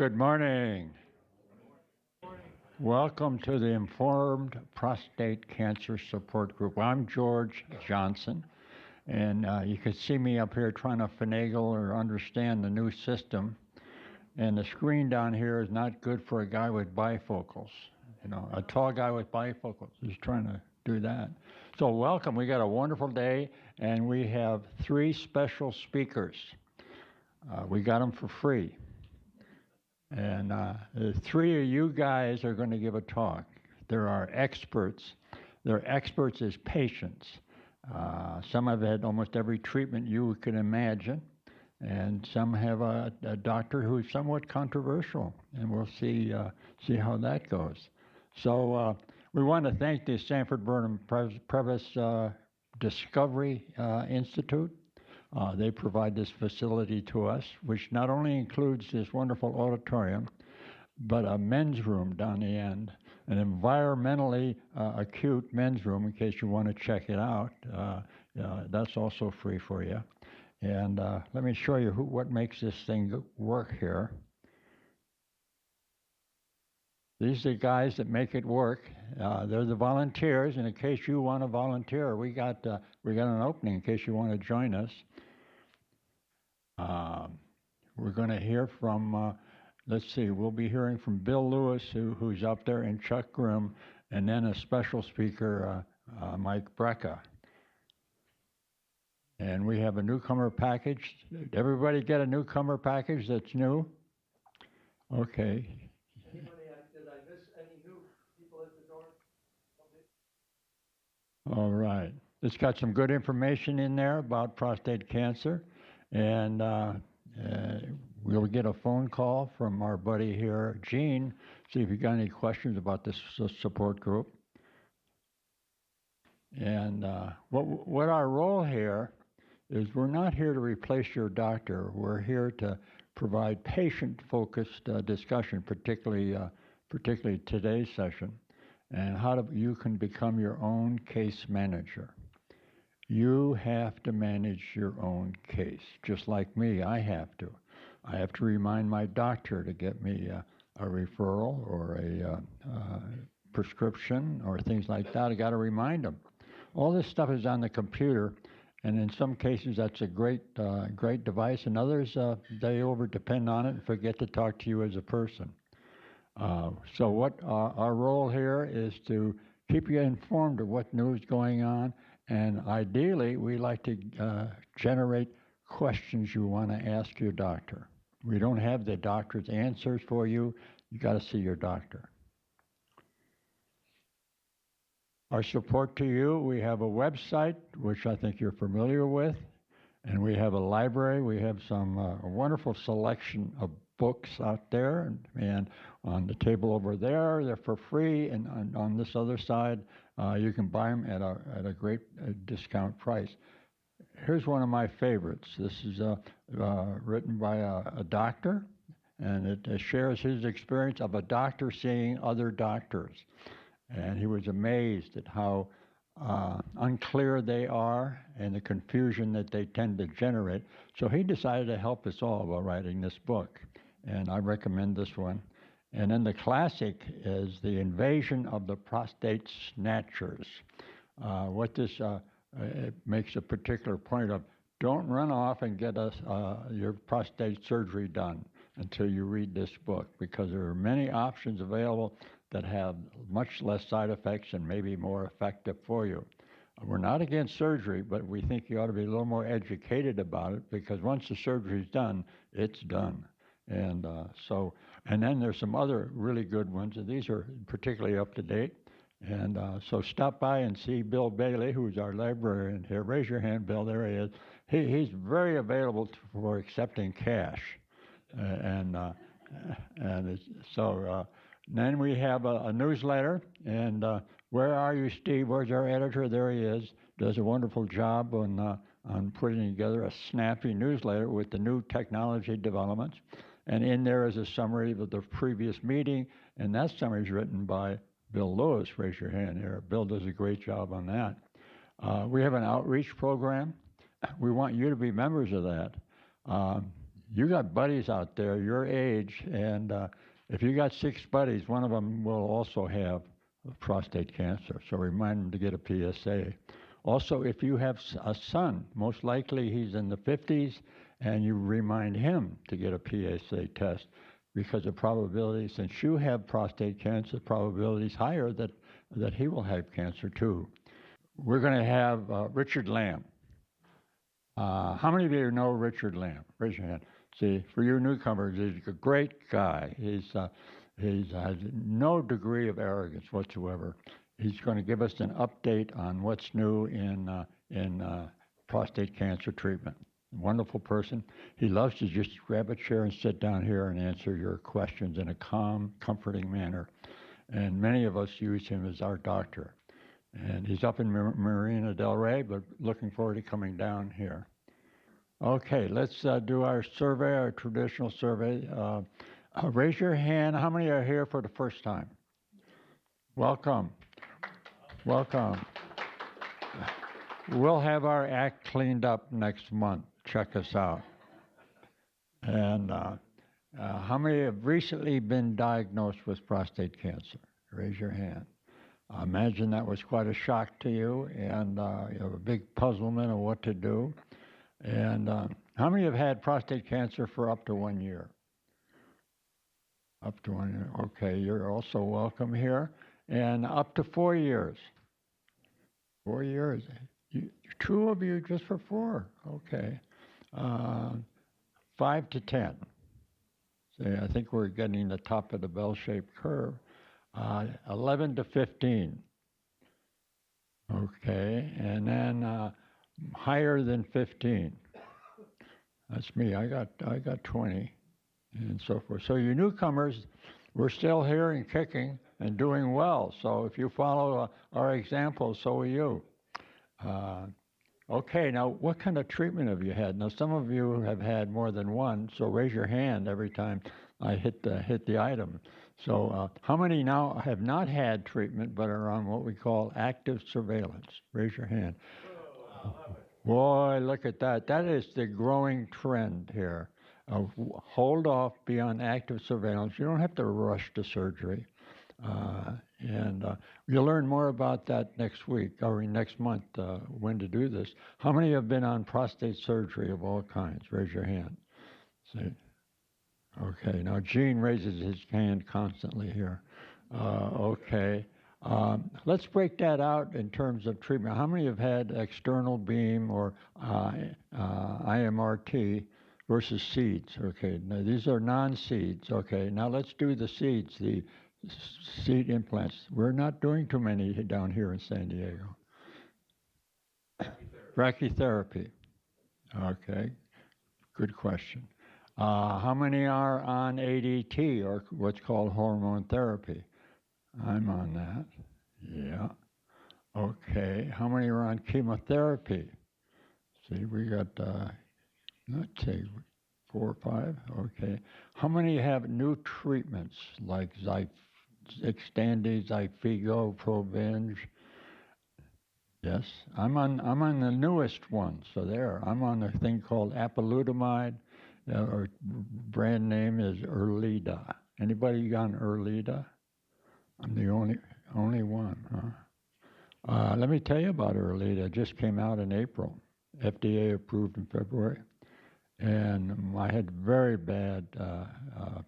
Good morning. Welcome to the Informed Prostate Cancer Support Group. I'm George Johnson, and you can see me up here trying to finagle or understand the new system. And the screen down here is not good for a guy with bifocals. You know, a tall guy with bifocals is trying to do that. So welcome. We got a wonderful day, and we have 3 special speakers. We got them for free. And the 3 of you guys are going to give a talk. There are experts. They're experts as patients. Some have had almost every treatment you can imagine, and some have a doctor who is somewhat controversial, and we'll see how that goes. So we want to thank the Sanford Burnham Previs Discovery Institute. They provide this facility to us, which not only includes this wonderful auditorium, but a men's room down the end, an environmentally acute men's room in case you want to check it out. That's also free for you. And let me show you what makes this thing work here. These are the guys that make it work. They're the volunteers, and in case you want to volunteer, we got an opening in case you want to join us. We're going to hear from, let's see, we'll be hearing from Bill Lewis, who's up there, and Chuck Grimm, and then a special speaker, Mike Brecka. And we have a newcomer package. Did everybody get a newcomer package that's new? Okay. Did I miss any new people at the door? All right. It's got some good information in there about prostate cancer. And we'll get a phone call from our buddy here, Gene, see if you got any questions about this support group. And what our role here is, we're not here to replace your doctor. We're here to provide patient-focused discussion, particularly today's session, and how you can become your own case manager. You have to manage your own case, just like me. I have to. I have to remind my doctor to get me a referral or a prescription or things like that. I got to remind them. All this stuff is on the computer, and in some cases that's a great device. In others, they over-depend on it and forget to talk to you as a person. So what our role here is to keep you informed of what news is going on. And ideally, we like to generate questions you want to ask your doctor. We don't have the doctor's answers for you. You got to see your doctor. Our support to you, we have a website, which I think you're familiar with, and we have a library. We have some a wonderful selection of books out there, and on the table over there, they're for free, and on this other side, you can buy them at a great discount price. Here's one of my favorites. This is written by a doctor, and it shares his experience of a doctor seeing other doctors. And he was amazed at how unclear they are and the confusion that they tend to generate. So he decided to help us all by writing this book, and I recommend this one. And then the classic is The Invasion of the Prostate Snatchers. What this it makes a particular point of, don't run off and get your prostate surgery done until you read this book, because there are many options available that have much less side effects and maybe more effective for you. We're not against surgery, but we think you ought to be a little more educated about it, because once the surgery's done, it's done. And and then there's some other really good ones, and these are particularly up to date. And so stop by and see Bill Bailey, who's our librarian here. Raise your hand, Bill. There he is. He's very available for accepting cash. Then we have a newsletter. And where are you, Steve? Where's our editor? There he is. Does a wonderful job on putting together a snappy newsletter with the new technology developments. And in there is a summary of the previous meeting, and that summary is written by Bill Lewis. Raise your hand here. Bill does a great job on that. We have an outreach program. We want you to be members of that. you got buddies out there your age, and if you got 6 buddies, one of them will also have prostate cancer. So remind them to get a PSA. Also, if you have a son, most likely he's in the 50s, and you remind him to get a PSA test because the probability, since you have prostate cancer, the probability is higher that he will have cancer too. We're going to have Richard Lamb. How many of you know Richard Lamb? Raise your hand. See, for you newcomers, he's a great guy. He's has no degree of arrogance whatsoever. He's going to give us an update on what's new in prostate cancer treatment. Wonderful person. He loves to just grab a chair and sit down here and answer your questions in a calm, comforting manner. And many of us use him as our doctor. And he's up in Marina Del Rey, but looking forward to coming down here. Okay, let's do our survey, our traditional survey. Raise your hand. How many are here for the first time? Welcome. Welcome. We'll have our act cleaned up next month. Check us out. And how many have recently been diagnosed with prostate cancer? Raise your hand. I imagine that was quite a shock to you, and you have a big puzzlement of what to do. And how many have had prostate cancer for up to 1 year? Up to 1 year. Okay, you're also welcome here. And up to 4 years. 4 years. 2 of you just for 4. Okay. 5 to 10. See, I think we're getting the top of the bell-shaped curve. 11 to 15. Okay, and then higher than 15. That's me. I got 20, and so forth. So you newcomers, we're still here and kicking and doing well. So if you follow our example, so will you. Okay, now what kind of treatment have you had? Now some of you have had more than one, so raise your hand every time I hit the item. So how many now have not had treatment but are on what we call active surveillance? Raise your hand. Boy, look at that. That is the growing trend here of hold off, be on active surveillance. You don't have to rush to surgery. And you'll learn more about that next week or next month when to do this. How many have been on prostate surgery of all kinds? Raise your hand. See? Okay, now Gene raises his hand constantly here. Okay, let's break that out in terms of treatment. How many have had external beam or IMRT versus seeds? Okay, now these are non-seeds. Okay, now let's do the seeds, the seed implants. We're not doing too many down here in San Diego. Brachytherapy. Okay, good question. How many are on ADT, or what's called hormone therapy? I'm on that. Yeah. Okay. How many are on chemotherapy? See, we got, let's say, 4 or 5. Okay. How many have new treatments like Xtandi, Zyfigo, Provenge? Yes. I'm on the newest one. So there. I'm on a thing called apalutamide. Our brand name is Erleada. Anybody on Erleada? I'm the only one, huh? Let me tell you about Erleada. It just came out in April. FDA approved in February. And I had very bad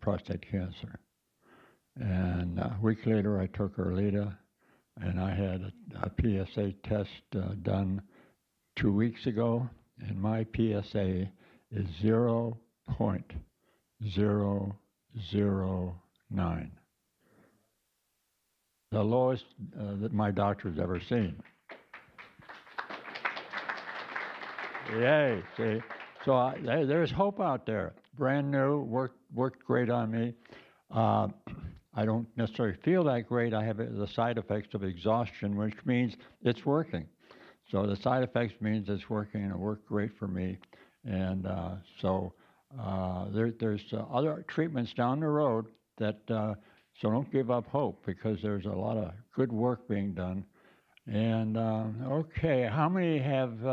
prostate cancer. And a week later, I took Erleada, and I had a PSA test done 2 weeks ago, and my PSA is 0.009. The lowest that my doctor's ever seen. Yay, see? So there's hope out there. Brand new, worked great on me. I don't necessarily feel that great. I have the side effects of exhaustion, which means it's working. So the side effects means it's working, and it worked great for me. And there's other treatments down the road that, so don't give up hope, because there's a lot of good work being done. And okay, how many have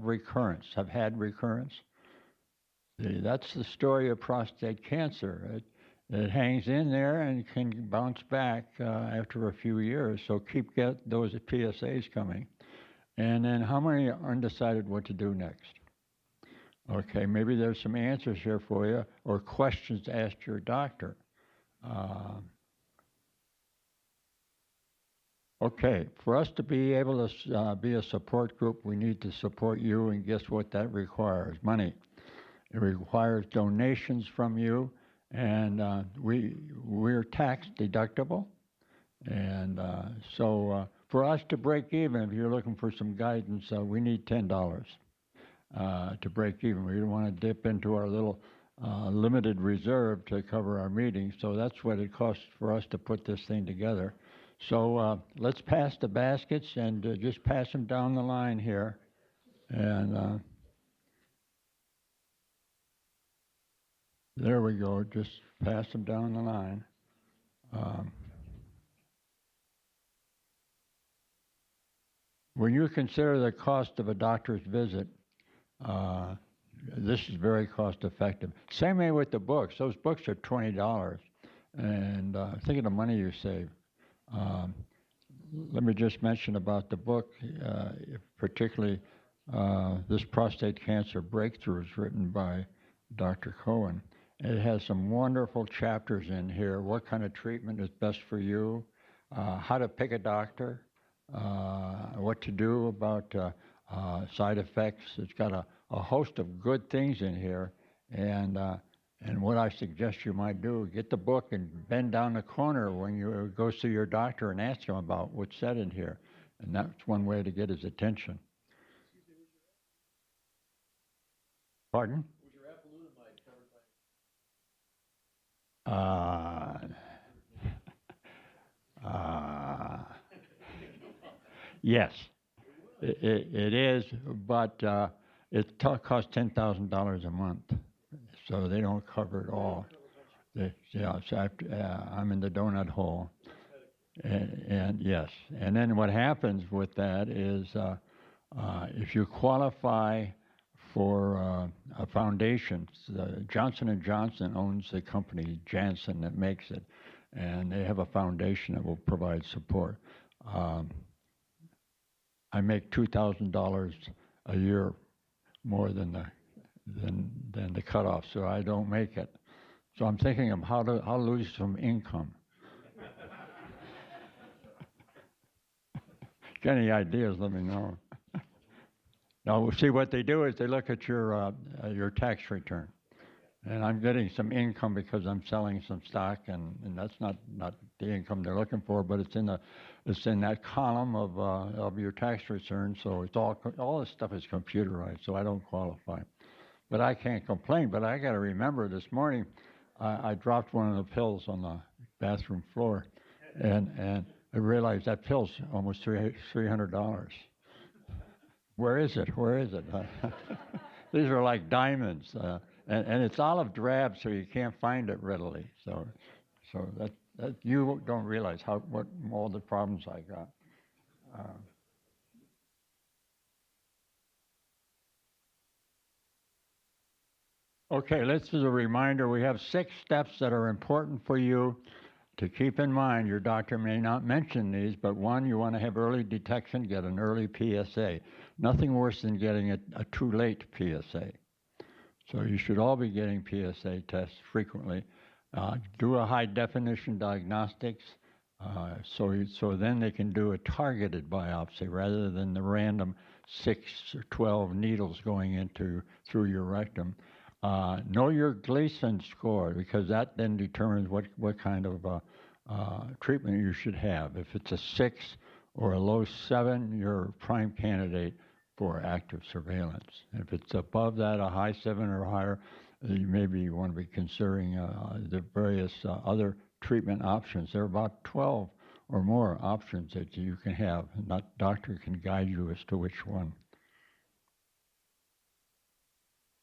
recurrence, have had recurrence? That's the story of prostate cancer. It hangs in there and can bounce back after a few years. So get those PSAs coming. And then how many are undecided what to do next? Okay, maybe there's some answers here for you or questions to ask your doctor. Okay, for us to be able to be a support group, we need to support you, and guess what that requires? Money. It requires donations from you, and we're tax deductible. And so for us to break even, if you're looking for some guidance, we need $10 to break even. We don't want to dip into our little limited reserve to cover our meetings. So that's what it costs for us to put this thing together. So let's pass the baskets and just pass them down the line here. And there we go. Just pass them down the line. When you consider the cost of a doctor's visit, this is very cost effective. Same way with the books. Those books are $20. And think of the money you save. Let me just mention about the book, particularly this prostate cancer breakthrough is written by Dr. Cohen. It has some wonderful chapters in here. What kind of treatment is best for you? How to pick a doctor? What to do about side effects? It's got a host of good things in here. And what I suggest you might do, get the book and bend down the corner when you go see your doctor and ask him about what's said in here. And that's one way to get his attention. Pardon? Was your apalutamide covered by? Yes, it is, but it costs $10,000 a month. So they don't cover it all. So I'm in the donut hole. And yes. And then what happens with that is if you qualify for a foundation, Johnson & Johnson owns the company Janssen that makes it, and they have a foundation that will provide support. I make $2,000 a year more than the cutoff, so I don't make it. So I'm thinking of how to lose some income. Got any ideas? Let me know. Now, see what they do is they look at your tax return, and I'm getting some income because I'm selling some stock, and that's not the income they're looking for, but it's in that column of your tax return. So it's all this stuff is computerized, so I don't qualify. But I can't complain. But I got to remember this morning, I dropped one of the pills on the bathroom floor, and I realized that pill's almost $300. Where is it? Where is it? These are like diamonds, and it's olive drab, so you can't find it readily. So that you don't realize what all the problems I got. Okay, this is a reminder. We have 6 steps that are important for you to keep in mind. Your doctor may not mention these, but one, you want to have early detection, get an early PSA. Nothing worse than getting a too late PSA. So you should all be getting PSA tests frequently. Do a high definition diagnostics, so then they can do a targeted biopsy rather than the random 6 or 12 needles going through your rectum. Know your Gleason score, because that then determines what kind of treatment you should have. If it's a 6 or a low 7, you're a prime candidate for active surveillance. If it's above that, a high 7 or higher, you maybe want to be considering the various other treatment options. There are about 12 or more options that you can have, and that doctor can guide you as to which one.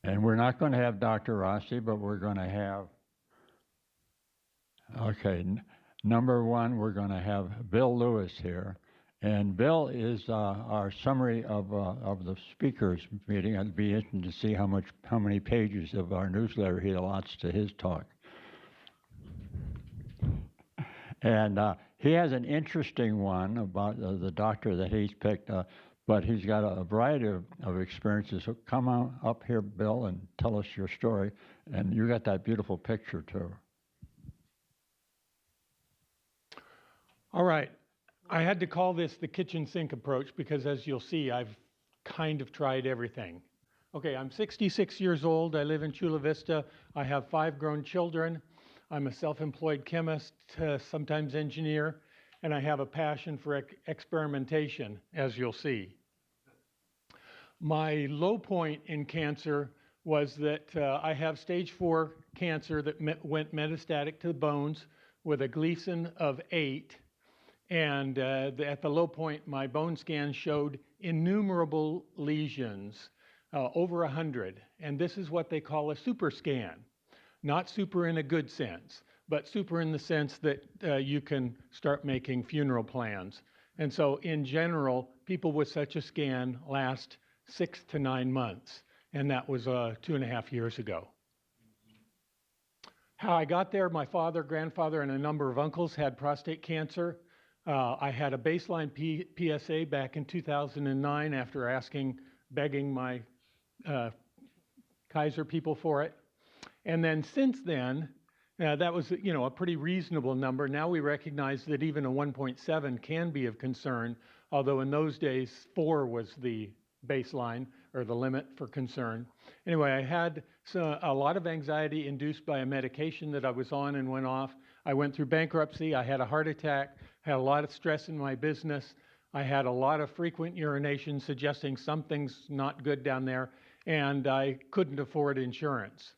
And we're not going to have Dr. Rossi, but we're going to have, okay, number 1, we're going to have Bill Lewis here. And Bill is our summary of the speakers meeting. I'd be interested to see how many pages of our newsletter he allots to his talk. And he has an interesting one about the doctor that he's picked, but he's got a variety of experiences. So come on up here, Bill, and tell us your story. And you got that beautiful picture, too. All right. I had to call this the kitchen sink approach because, as you'll see, I've kind of tried everything. Okay, I'm 66 years old. I live in Chula Vista. I have 5 grown children. I'm a self-employed chemist, sometimes engineer, and I have a passion for experimentation, as you'll see. My low point in cancer was that I have stage 4 cancer that went metastatic to the bones with a Gleason of 8. And at the low point, my bone scan showed innumerable lesions, over 100. And this is what they call a super scan. Not super in a good sense, but super in the sense that you can start making funeral plans. And so in general, people with such a scan last 6 to 9 months. And that was 2.5 years ago. How I got there, my father, grandfather, and a number of uncles had prostate cancer. I had a baseline PSA back in 2009 after begging my Kaiser people for it. And then since then, that was a pretty reasonable number. Now we recognize that even a 1.7 can be of concern, although in those days 4 was the baseline or the limit for concern. Anyway, I had a lot of anxiety induced by a medication that I was on and went off. I went through bankruptcy. I had a heart attack. Had a lot of stress in my business. I had a lot of frequent urination suggesting something's not good down there, and I couldn't afford insurance.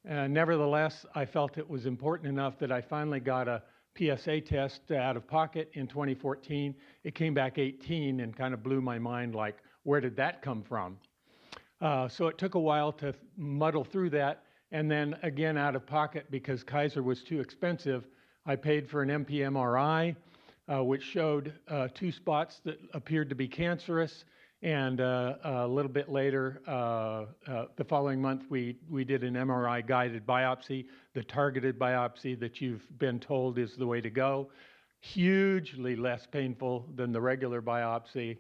Nevertheless, I felt it was important enough that I finally got a PSA test out of pocket in 2014. It came back 18 and kind of blew my mind, like, where did that come from? So it took a while to muddle through that, and then again out of pocket because Kaiser was too expensive, I paid for an MP-MRI, which showed 2 spots that appeared to be cancerous. And a little bit later, the following month, we did an MRI guided biopsy, the targeted biopsy that you've been told is the way to go. Hugely less painful than the regular biopsy.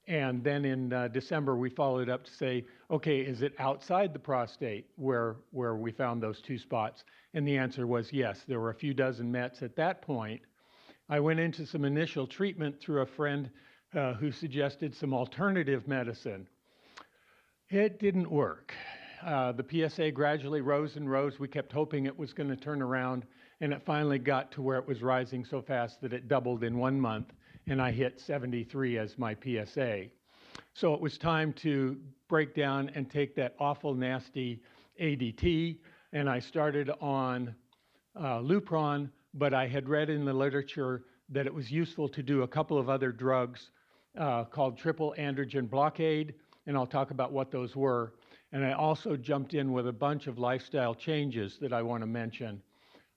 And then in December, we followed up to say, okay, is it outside the prostate where we found those 2 spots? And the answer was yes. There were a few dozen Mets at that point. I went into some initial treatment through a friend who suggested some alternative medicine. It didn't work. The PSA gradually rose and rose. We kept hoping it was going to turn around, and it finally got to where it was rising so fast that it doubled in 1 month, and I hit 73 as my PSA. So it was time to break down and take that awful, nasty ADT, and I started on Lupron, but I had read in the literature that it was useful to do a couple of other drugs called triple androgen blockade, and I'll talk about what those were. And I also jumped in with a bunch of lifestyle changes that I want to mention.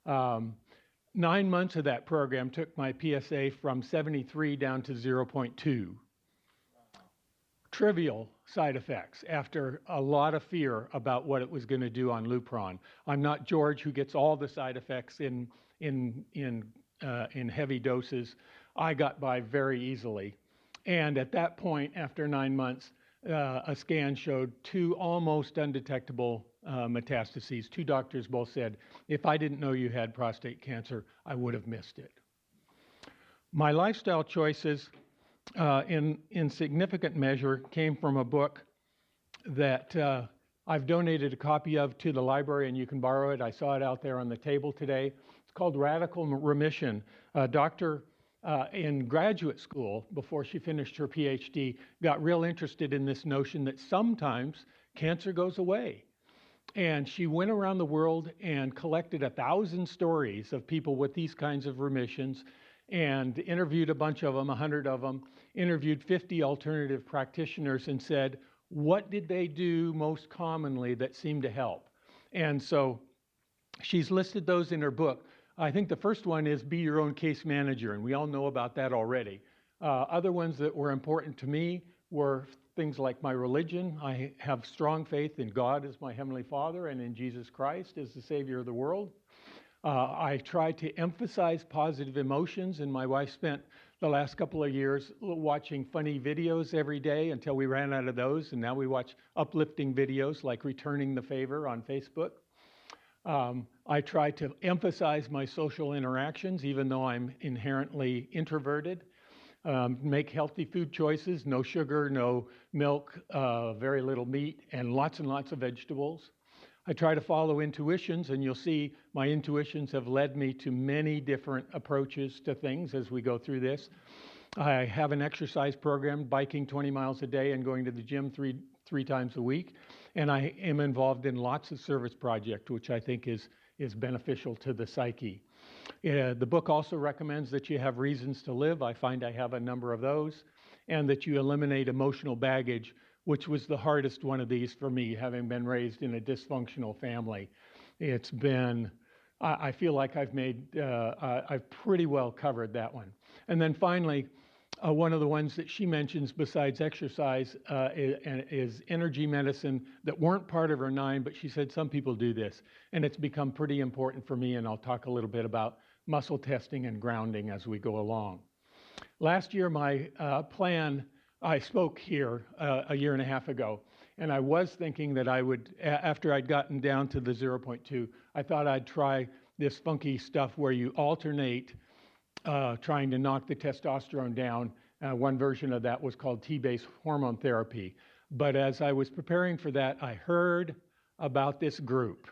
9 months of that program took my PSA from 73 down to 0.2. Trivial side effects after a lot of fear about what it was going to do on Lupron. I'm not George, who gets all the side effects in heavy doses. I got by very easily. And at that point, after 9 months, a scan showed 2 almost undetectable metastases. 2 doctors both said, if I didn't know you had prostate cancer, I would have missed it. My lifestyle choices in significant measure came from a book that I've donated a copy of to the library, and you can borrow it. I saw it out there on the table today. It's called Radical Remission. A doctor in graduate school, before she finished her PhD, got real interested in this notion that sometimes cancer goes away. And she went around the world and collected 1,000 stories of people with these kinds of remissions and interviewed a bunch of them, 100 of them, interviewed 50 alternative practitioners and said, what did they do most commonly that seemed to help? And so she's listed those in her book. I think the first one is be your own case manager, and we all know about that already. Other ones that were important to me were things like my religion. I have strong faith in God as my Heavenly Father and in Jesus Christ as the Savior of the world. I try to emphasize positive emotions, and my wife spent the last couple of years watching funny videos every day until we ran out of those, and now we watch uplifting videos like Returning the Favor on Facebook. I try to emphasize my social interactions, even though I'm inherently introverted. Make healthy food choices, no sugar, no milk, very little meat, and lots of vegetables. I try to follow intuitions, and you'll see my intuitions have led me to many different approaches to things as we go through this. I have an exercise program, biking 20 miles a day and going to the gym three times a week. And I am involved in lots of service projects, which I think is beneficial to the psyche. The book also recommends that you have reasons to live. I find I have a number of those. And that you eliminate emotional baggage, which was the hardest one of these for me, having been raised in a dysfunctional family. It's been, I feel like I've pretty well covered that one. And then finally, one of the ones that she mentions besides exercise is energy medicine that weren't part of her 9, but she said some people do this. And it's become pretty important for me, and I'll talk a little bit about muscle testing and grounding as we go along. Last year, my plan, I spoke here a year and a half ago, and I was thinking that I would, after I'd gotten down to the 0.2, I thought I'd try this funky stuff where you alternate trying to knock the testosterone down. One version of that was called T-based hormone therapy. But as I was preparing for that, I heard about this group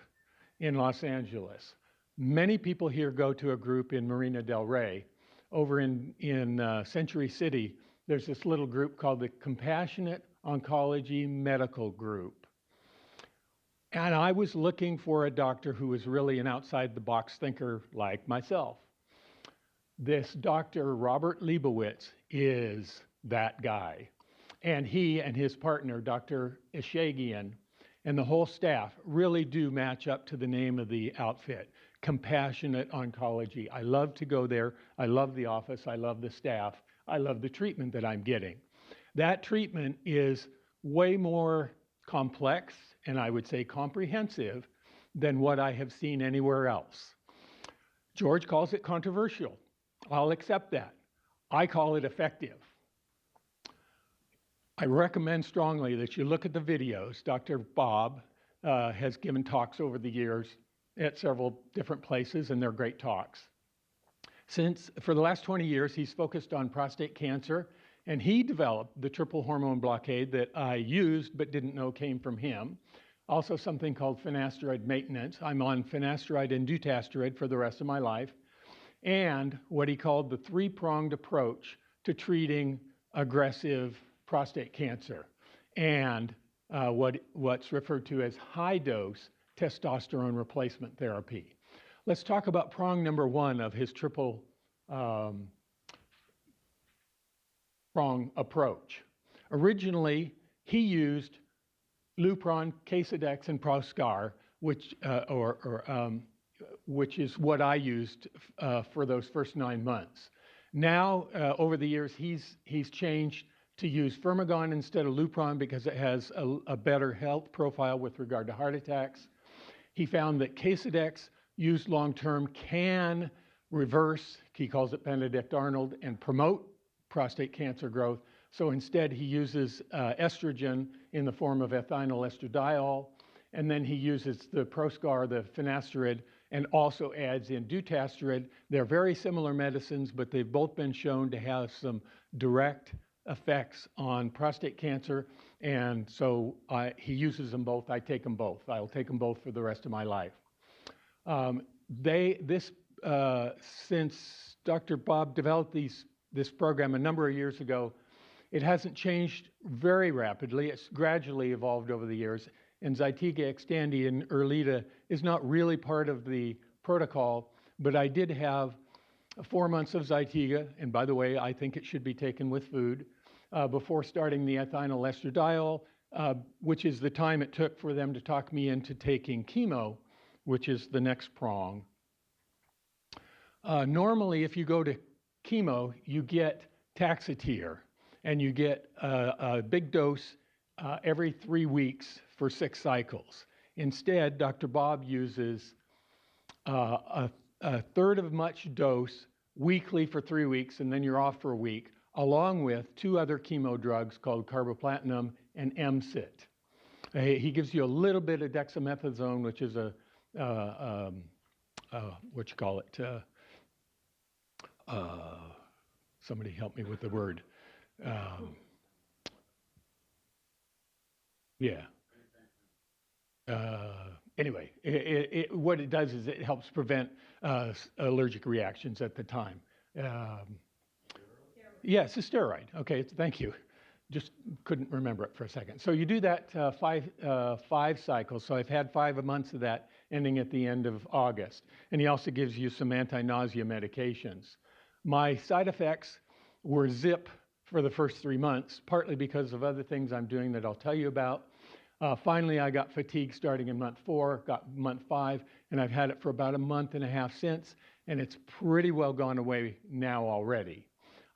in Los Angeles. Many people here go to a group in Marina del Rey. Over in Century City, there's this little group called the Compassionate Oncology Medical Group. And I was looking for a doctor who was really an outside-the-box thinker like myself. This Dr. Robert Leibowitz is that guy. And he and his partner, Dr. Ishagian, and the whole staff really do match up to the name of the outfit, Compassionate Oncology. I love to go there. I love the office. I love the staff. I love the treatment that I'm getting. That treatment is way more complex and I would say comprehensive than what I have seen anywhere else. George calls it controversial. I'll accept that. I call it effective. I recommend strongly that you look at the videos. Dr. Bob has given talks over the years at several different places, and they're great talks. For the last 20 years, he's focused on prostate cancer, and he developed the triple hormone blockade that I used but didn't know came from him. Also something called finasteride maintenance. I'm on finasteride and dutasteride for the rest of my life. And what he called the 3-pronged approach to treating aggressive prostate cancer, and what's referred to as high-dose testosterone replacement therapy. Let's talk about prong number 1 of his triple prong approach. Originally, he used Lupron, Casodex, and Proscar, which is what I used for those first 9 months. Now, over the years, he's changed to use Firmagon instead of Lupron because it has a better health profile with regard to heart attacks. He found that Casodex used long-term can reverse, he calls it Benedict Arnold, and promote prostate cancer growth. So instead, he uses estrogen in the form of ethinyl estradiol, and then he uses the Proscar, the finasteride, and also adds in dutasteride. They're very similar medicines, but they've both been shown to have some direct effects on prostate cancer, and so he uses them both. I take them both. I'll take them both for the rest of my life. Since Dr. Bob developed this program a number of years ago, it hasn't changed very rapidly. It's gradually evolved over the years. And Zytiga, Xtandi, and Erlita is not really part of the protocol, but I did have 4 months of Zytiga, and by the way, I think it should be taken with food, before starting the ethinyl estradiol, which is the time it took for them to talk me into taking chemo, which is the next prong. Normally, if you go to chemo, you get Taxotere, and you get a big dose every 3 weeks for 6 cycles. Instead, Dr. Bob uses a third of much dose weekly for 3 weeks, and then you're off for a week, along with 2 other chemo drugs called carboplatinum and MCIT. He gives you a little bit of dexamethasone, which is what you call it? Somebody help me with the word. Anyway, what it does is it helps prevent allergic reactions at the time. Yes, a steroid. Okay, thank you. Just couldn't remember it for a second. So you do that 5 cycles. So I've had 5 months of that, ending at the end of August. And he also gives you some anti-nausea medications. My side effects were zip for the first 3 months, partly because of other things I'm doing that I'll tell you about. Finally, I got fatigue starting in month 4, got month 5, and I've had it for about a month and a half since, and it's pretty well gone away now already.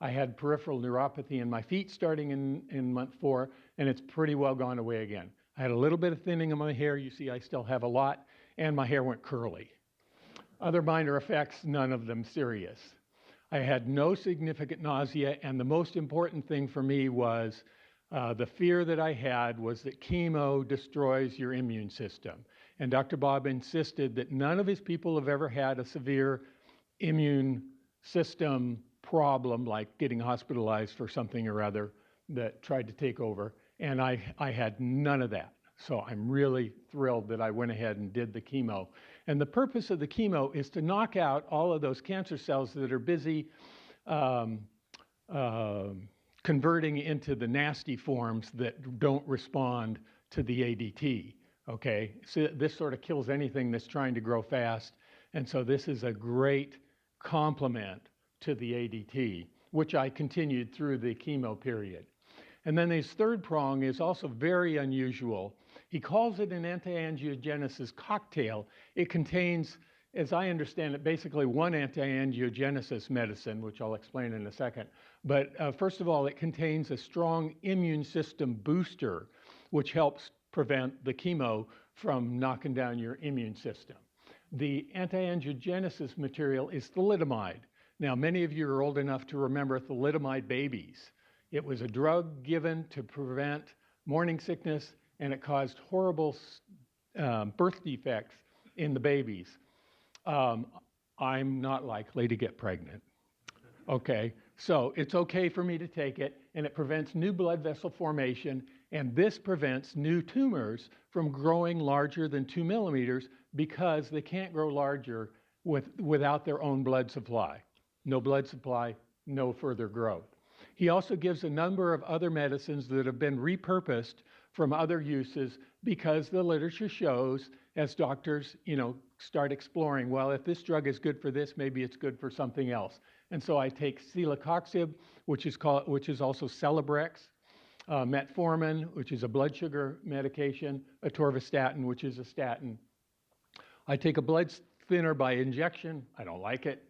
I had peripheral neuropathy in my feet starting in month 4, and it's pretty well gone away again. I had a little bit of thinning of my hair. You see, I still have a lot, and my hair went curly. Other minor effects, none of them serious. I had no significant nausea, and the most important thing for me was the fear that I had was that chemo destroys your immune system. And Dr. Bob insisted that none of his people have ever had a severe immune system problem like getting hospitalized for something or other that tried to take over. And I had none of that. So I'm really thrilled that I went ahead and did the chemo. And the purpose of the chemo is to knock out all of those cancer cells that are busy converting into the nasty forms that don't respond to the ADT, okay? So this sort of kills anything that's trying to grow fast. And so this is a great complement to the ADT, which I continued through the chemo period. And then his third prong is also very unusual. He calls it an anti-angiogenesis cocktail. It contains, as I understand it, basically one anti-angiogenesis medicine, which I'll explain in a second. But first of all, it contains a strong immune system booster, which helps prevent the chemo from knocking down your immune system. The anti-angiogenesis material is thalidomide. Now, many of you are old enough to remember thalidomide babies. It was a drug given to prevent morning sickness, and it caused horrible birth defects in the babies. I'm not likely to get pregnant. Okay, so it's okay for me to take it, and it prevents new blood vessel formation, and this prevents new tumors from growing larger than 2 millimeters because they can't grow larger without their own blood supply. No blood supply, no further growth. He also gives a number of other medicines that have been repurposed from other uses because the literature shows, as doctors, start exploring, well, if this drug is good for this, maybe it's good for something else. And so I take celecoxib, which is also Celebrex, metformin, which is a blood sugar medication, atorvastatin, which is a statin. I take a blood thinner by injection. I don't like it.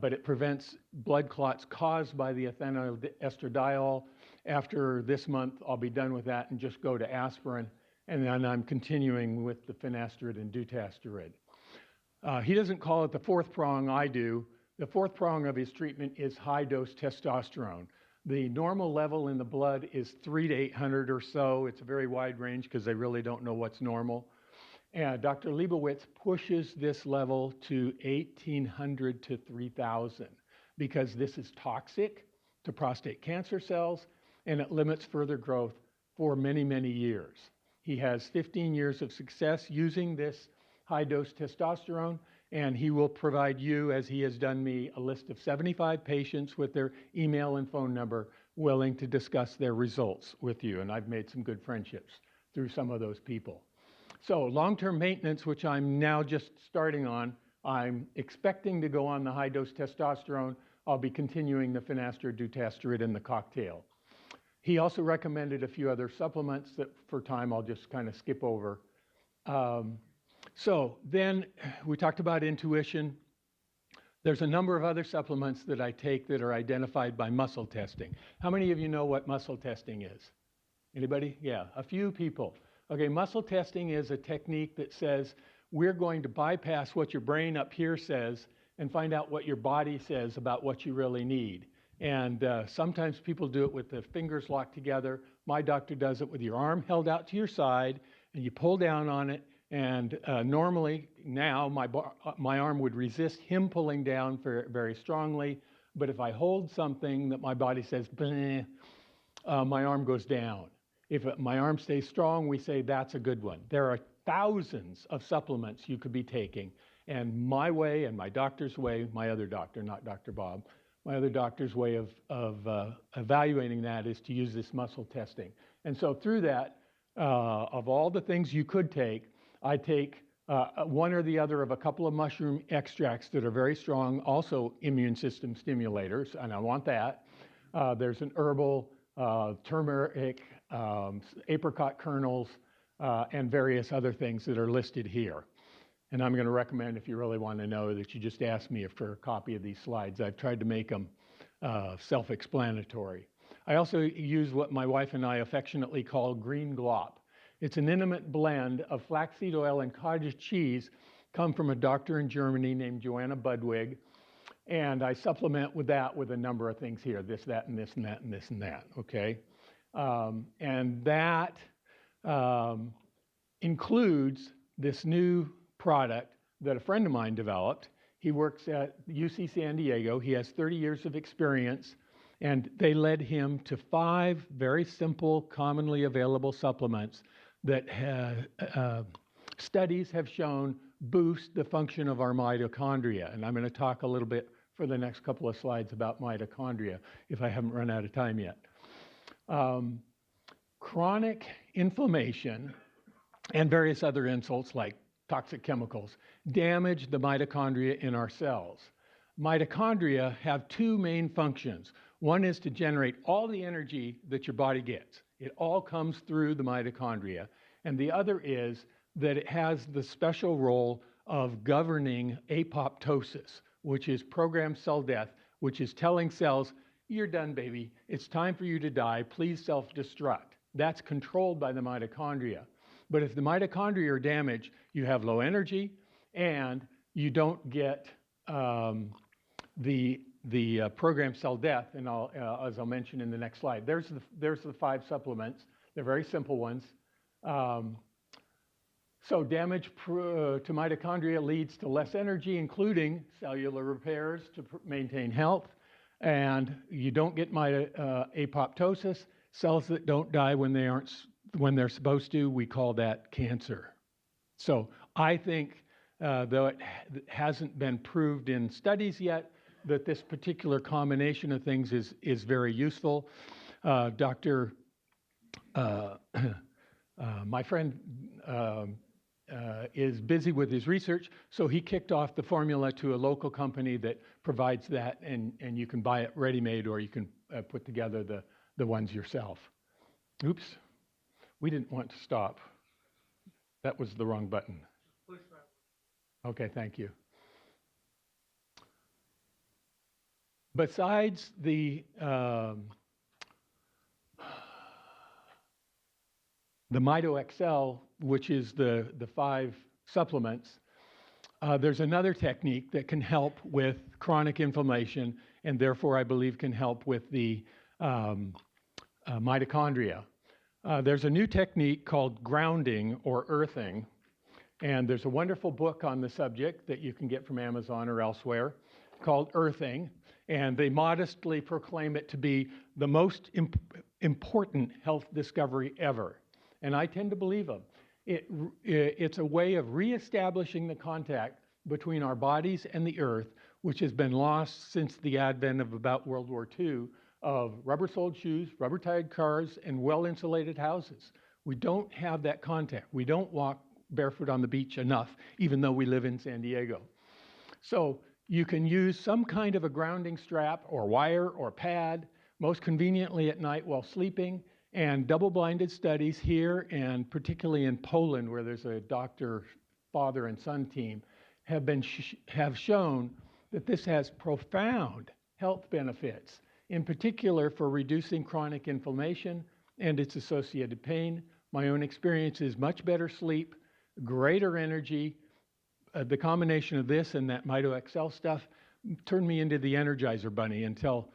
But it prevents blood clots caused by the ethinyl estradiol. After this month, I'll be done with that and just go to aspirin. And then I'm continuing with the finasteride and dutasteride. He doesn't call it the fourth prong, I do. The fourth prong of his treatment is high-dose testosterone. The normal level in the blood is 300 to 800 or so. It's a very wide range because they really don't know what's normal. And Dr. Leibowitz pushes this level to 1,800 to 3,000 because this is toxic to prostate cancer cells, and it limits further growth for many, many years. He has 15 years of success using this high-dose testosterone, and he will provide you, as he has done me, a list of 75 patients with their email and phone number willing to discuss their results with you, and I've made some good friendships through some of those people. So long-term maintenance, which I'm now just starting on, I'm expecting to go on the high-dose testosterone. I'll be continuing the finasteride, dutasteride, and the cocktail. He also recommended a few other supplements that for time I'll just kind of skip over. So then we talked about intuition. There's a number of other supplements that I take that are identified by muscle testing. How many of you know what muscle testing is? Anybody? Yeah, a few people. Okay, muscle testing is a technique that says we're going to bypass what your brain up here says and find out what your body says about what you really need. And sometimes people do it with the fingers locked together. My doctor does it with your arm held out to your side, and you pull down on it. And normally now my arm would resist him pulling down very strongly. But if I hold something that my body says, bleh, my arm goes down. If my arm stays strong, we say that's a good one. There are thousands of supplements you could be taking. And my way and my doctor's way, my other doctor, not Dr. Bob, my other doctor's way of evaluating that is to use this muscle testing. And so through that, of all the things you could take, I take one or the other of a couple of mushroom extracts that are very strong, also immune system stimulators, and I want that. There's an herbal, turmeric, apricot kernels, and various other things that are listed here. And I'm going to recommend, if you really want to know, that you just ask me for a copy of these slides. I've tried to make them self-explanatory. I also use what my wife and I affectionately call green glop. It's an intimate blend of flaxseed oil and cottage cheese, come from a doctor in Germany named Joanna Budwig, and I supplement with that with a number of things here, this, that, and this, and that, and this, and that, okay? And that includes this new product that a friend of mine developed. He works at UC San Diego. He has 30 years of experience, and they led him to 5 very simple, commonly available supplements that studies have shown boost the function of our mitochondria. And I'm going to talk a little bit for the next couple of slides about mitochondria, if I haven't run out of time yet. Chronic inflammation and various other insults like toxic chemicals damage the mitochondria in our cells. Mitochondria have 2 main functions. One is to generate all the energy that your body gets. It all comes through the mitochondria. And the other is that it has the special role of governing apoptosis, which is programmed cell death, which is telling cells, you're done, baby. It's time for you to die. Please self-destruct. That's controlled by the mitochondria. But if the mitochondria are damaged, you have low energy and you don't get the programmed cell death, and as I'll mention in the next slide. There's the 5 supplements. They're very simple ones. So damage to mitochondria leads to less energy, including cellular repairs to maintain health, and you don't get apoptosis. Cells that don't die when they're supposed to, we call that cancer. So I think, though it hasn't been proved in studies yet, that this particular combination of things is very useful. My friend is busy with his research, so he kicked off the formula to a local company that provides that, and you can buy it ready-made, or you can put together the ones yourself. Oops, we didn't want to stop. That was the wrong button. Push that. Okay, thank you. Besides the MitoXL, which is the 5 supplements, there's another technique that can help with chronic inflammation, and therefore I believe can help with the mitochondria. There's a new technique called grounding or earthing, and there's a wonderful book on the subject that you can get from Amazon or elsewhere called Earthing, and they modestly proclaim it to be the most important health discovery ever. And I tend to believe them. It's a way of reestablishing the contact between our bodies and the earth, which has been lost since the advent of about World War II, of rubber-soled shoes, rubber-tired cars, and well-insulated houses. We don't have that contact. We don't walk barefoot on the beach enough, even though we live in San Diego. So you can use some kind of a grounding strap or wire or pad, most conveniently at night while sleeping. And double-blinded studies here, and particularly in Poland, where there's a doctor, father and son team, have shown that this has profound health benefits, in particular for reducing chronic inflammation and its associated pain. My own experience is much better sleep, greater energy. The combination of this and that MitoXL stuff turned me into the Energizer Bunny until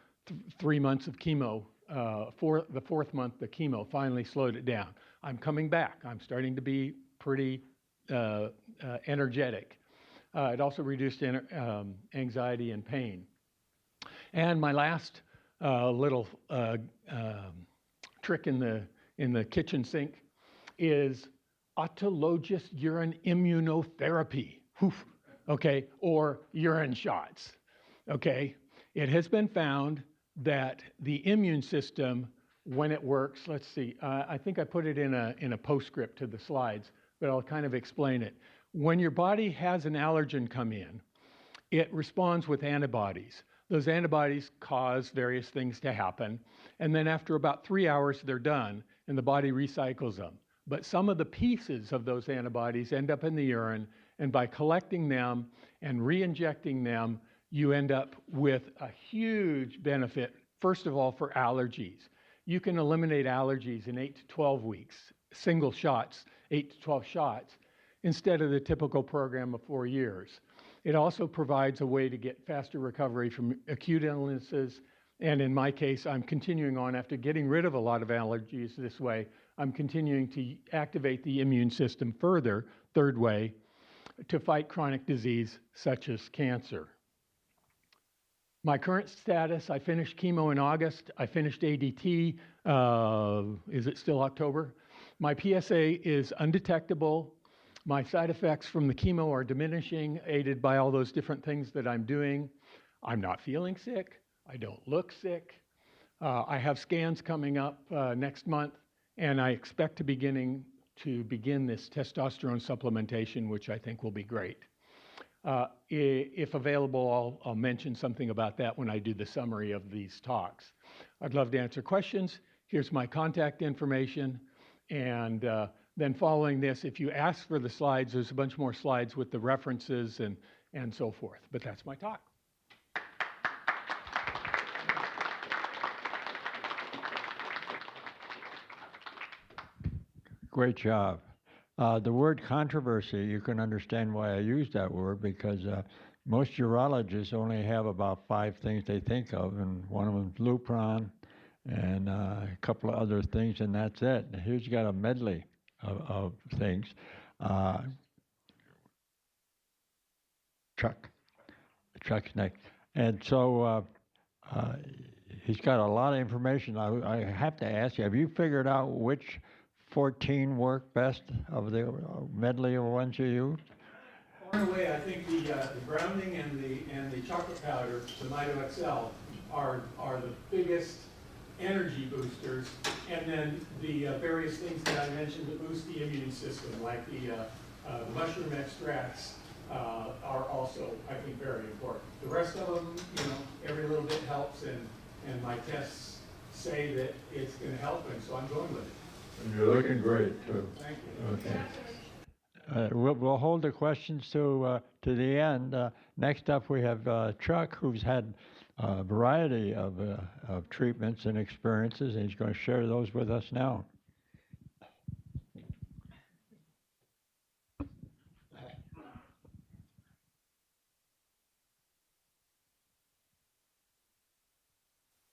3 months of chemo. The fourth month, the chemo finally slowed it down. I'm coming back. I'm starting to be pretty energetic. It also reduced anxiety and pain. And my last little trick in the kitchen sink is autologous urine immunotherapy, okay, or urine shots, okay? It has been found that the immune system, when it works, let's see, I think I put it in a postscript to the slides, but I'll kind of explain it. When your body has an allergen come in, it responds with antibodies. Those antibodies cause various things to happen, and then after about 3 hours, they're done, and the body recycles them. But some of the pieces of those antibodies end up in the urine, and by collecting them and re-injecting them, you end up with a huge benefit, first of all, for allergies. You can eliminate allergies in 8 to 12 weeks, single shots, 8 to 12 shots, instead of the typical program of 4 years. It also provides a way to get faster recovery from acute illnesses. And in my case, I'm continuing on after getting rid of a lot of allergies this way. I'm continuing to activate the immune system further, third way, to fight chronic disease such as cancer. My current status, I finished chemo in August. I finished ADT, is it still October? My PSA is undetectable. My side effects from the chemo are diminishing, aided by all those different things that I'm doing. I'm not feeling sick. I don't look sick. I have scans coming up next month, and I expect to begin this testosterone supplementation, which I think will be great. If available, I'll mention something about that when I do the summary of these talks. I'd love to answer questions. Here's my contact information, and then following this, if you ask for the slides, there's a bunch more slides with the references and so forth. But that's my talk. Great job. The word controversy, you can understand why I use that word, because most urologists only have about 5 things they think of, and one of them is Lupron and a couple of other things, and that's it. Here's got a medley of things. Chuck's next. And so he's got a lot of information. I have to ask you, have you figured out which 14 work best of the medley of ones you use? Far and away, I think the grounding and the chocolate powder, the MitoXL, are the biggest energy boosters, and then the various things that I mentioned that boost the immune system, like the mushroom extracts, are also, I think, very important. The rest of them, every little bit helps, and my tests say that it's going to help, and so I'm going with it. And you're looking great, too. Thank you. Okay. We'll hold the questions to the end. Next up, we have Chuck, who's had a variety of treatments and experiences, and he's going to share those with us now.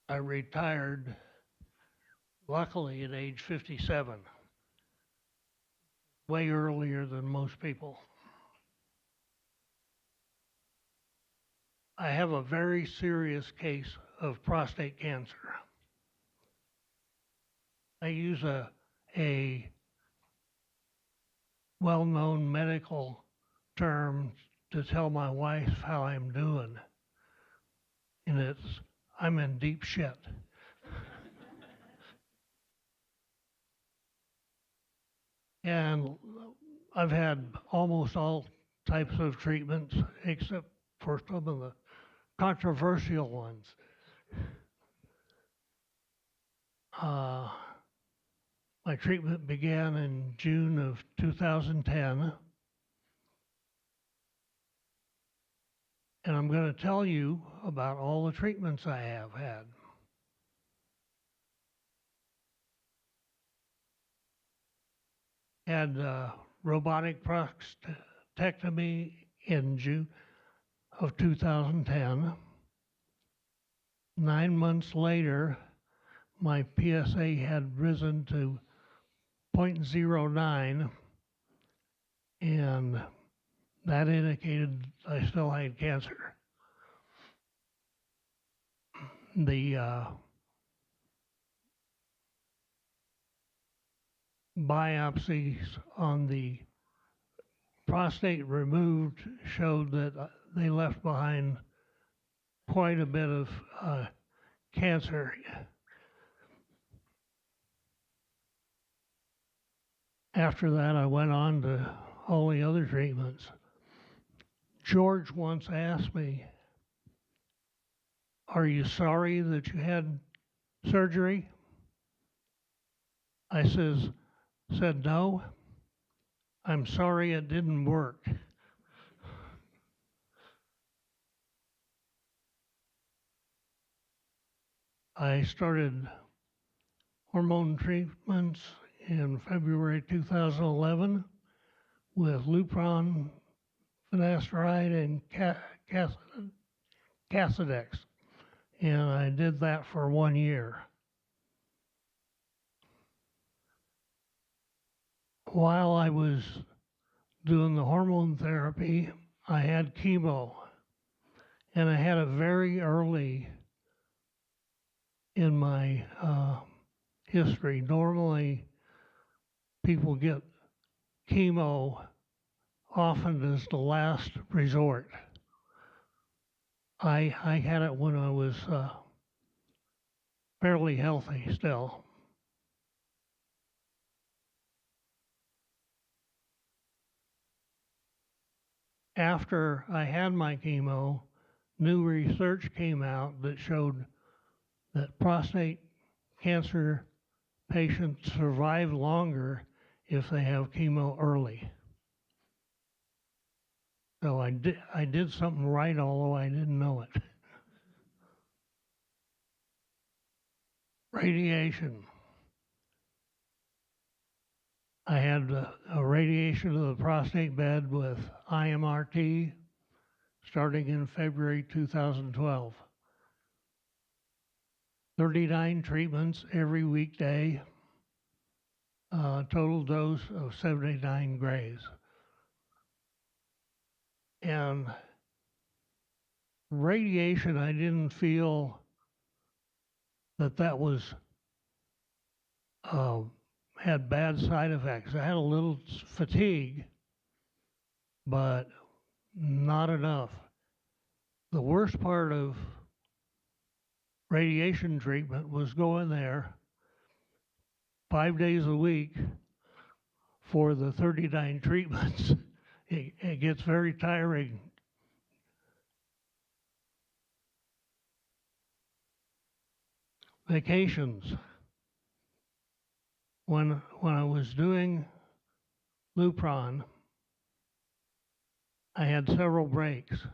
I retired, luckily, at age 57, way earlier than most people. I have a very serious case of prostate cancer. I use a well-known medical term to tell my wife how I'm doing, and it's, I'm in deep shit. And I've had almost all types of treatments, except for some of the controversial ones. My treatment began in June of 2010. And I'm going to tell you about all the treatments I have had. Had robotic prostatectomy in June of 2010. 9 months later, my PSA had risen to 0.09, and that indicated I still had cancer. The biopsies on the prostate removed showed that they left behind quite a bit of cancer. After that, I went on to all the other treatments. George once asked me, "Are you sorry that you had surgery?" I said, "No, I'm sorry it didn't work." I started hormone treatments in February 2011 with Lupron, finasteride, and Casodex, and I did that for 1 year. While I was doing the hormone therapy, I had chemo, and I had it very early in my history. Normally, people get chemo often as the last resort. I had it when I was fairly healthy still. After I had my chemo, new research came out that showed that prostate cancer patients survive longer if they have chemo early. So I did something right, although I didn't know it. Radiation. I had a radiation of the prostate bed with IMRT starting in February 2012. 39 treatments every weekday, total dose of 79 grays. And radiation, I didn't feel that was had bad side effects. I had a little fatigue, but not enough. The worst part of radiation treatment was going there 5 days a week for the 39 treatments. It gets very tiring. Vacations. When I was doing Lupron, I had several breaks.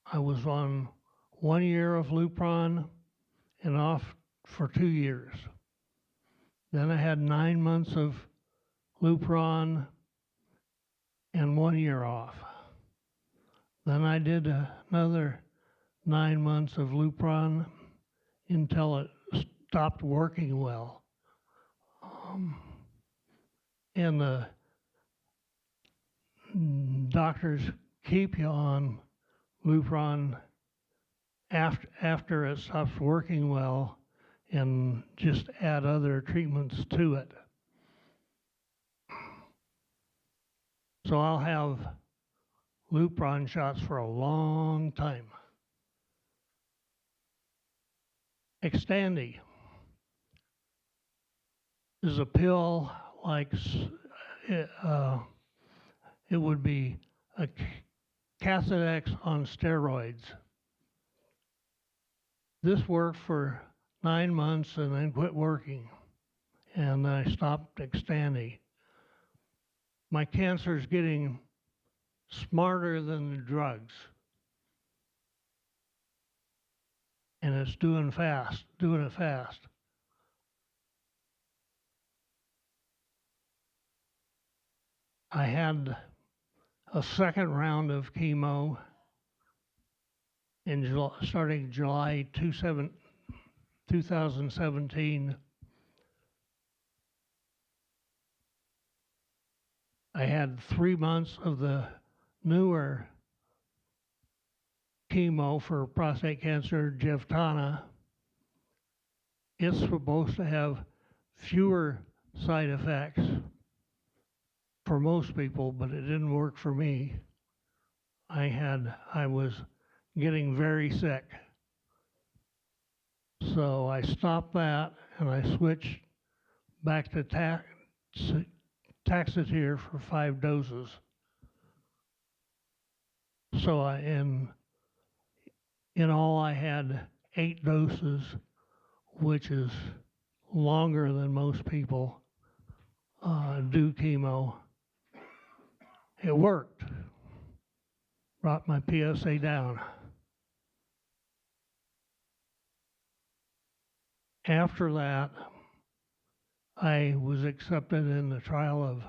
I was on 1 year of Lupron and off for 2 years. Then I had 9 months of Lupron and 1 year off. Then I did another 9 months of Lupron until it stopped working well. And the doctors keep you on Lupron after it stops working well and just add other treatments to it. So I'll have Lupron shots for a long time. Xtandi is a pill like it would be a Casodex on steroids. This worked for 9 months and then quit working, and I stopped Xtandi. My cancer is getting smarter than the drugs. and it's doing it fast. I had a second round of chemo starting July 2017. I had 3 months of the newer chemo for prostate cancer, Gevtana. It's supposed to have fewer side effects for most people, but it didn't work for me. I was getting very sick. So I stopped that and I switched back to Taxotere for 5 doses. So in all I had 8 doses, which is longer than most people do chemo. It worked. Brought my PSA down. After that, I was accepted in the trial of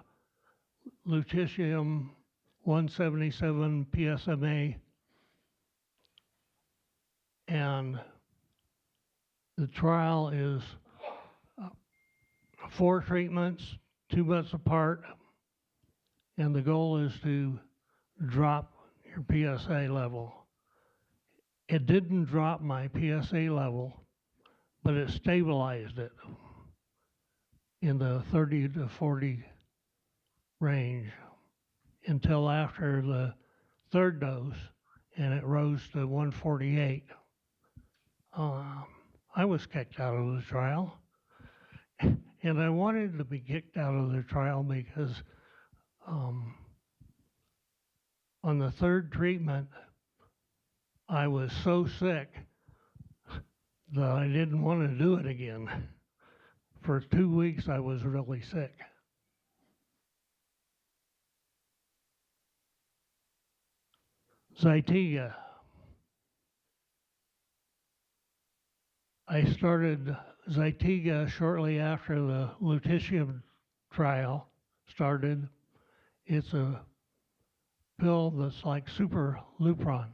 lutetium 177 PSMA, and the trial is 4 treatments, 2 months apart, and the goal is to drop your PSA level. It didn't drop my PSA level, but it stabilized it in the 30 to 40 range until after the 3rd dose, and it rose to 148. I was kicked out of the trial, and I wanted to be kicked out of the trial because on the 3rd treatment, I was so sick that I didn't want to do it again. For 2 weeks, I was really sick. Zytiga. I started Zytiga shortly after the lutetium trial started. It's a pill that's like super Lupron.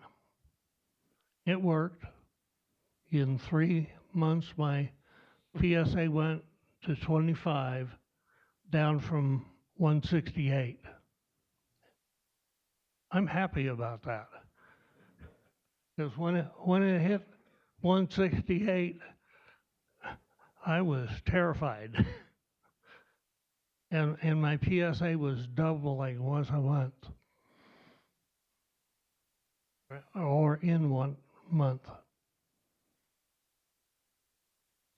It worked. In 3 months, my PSA went to 25, down from 168. I'm happy about that. Because when it hit 168, I was terrified. and my PSA was doubling once a month, or in 1 month.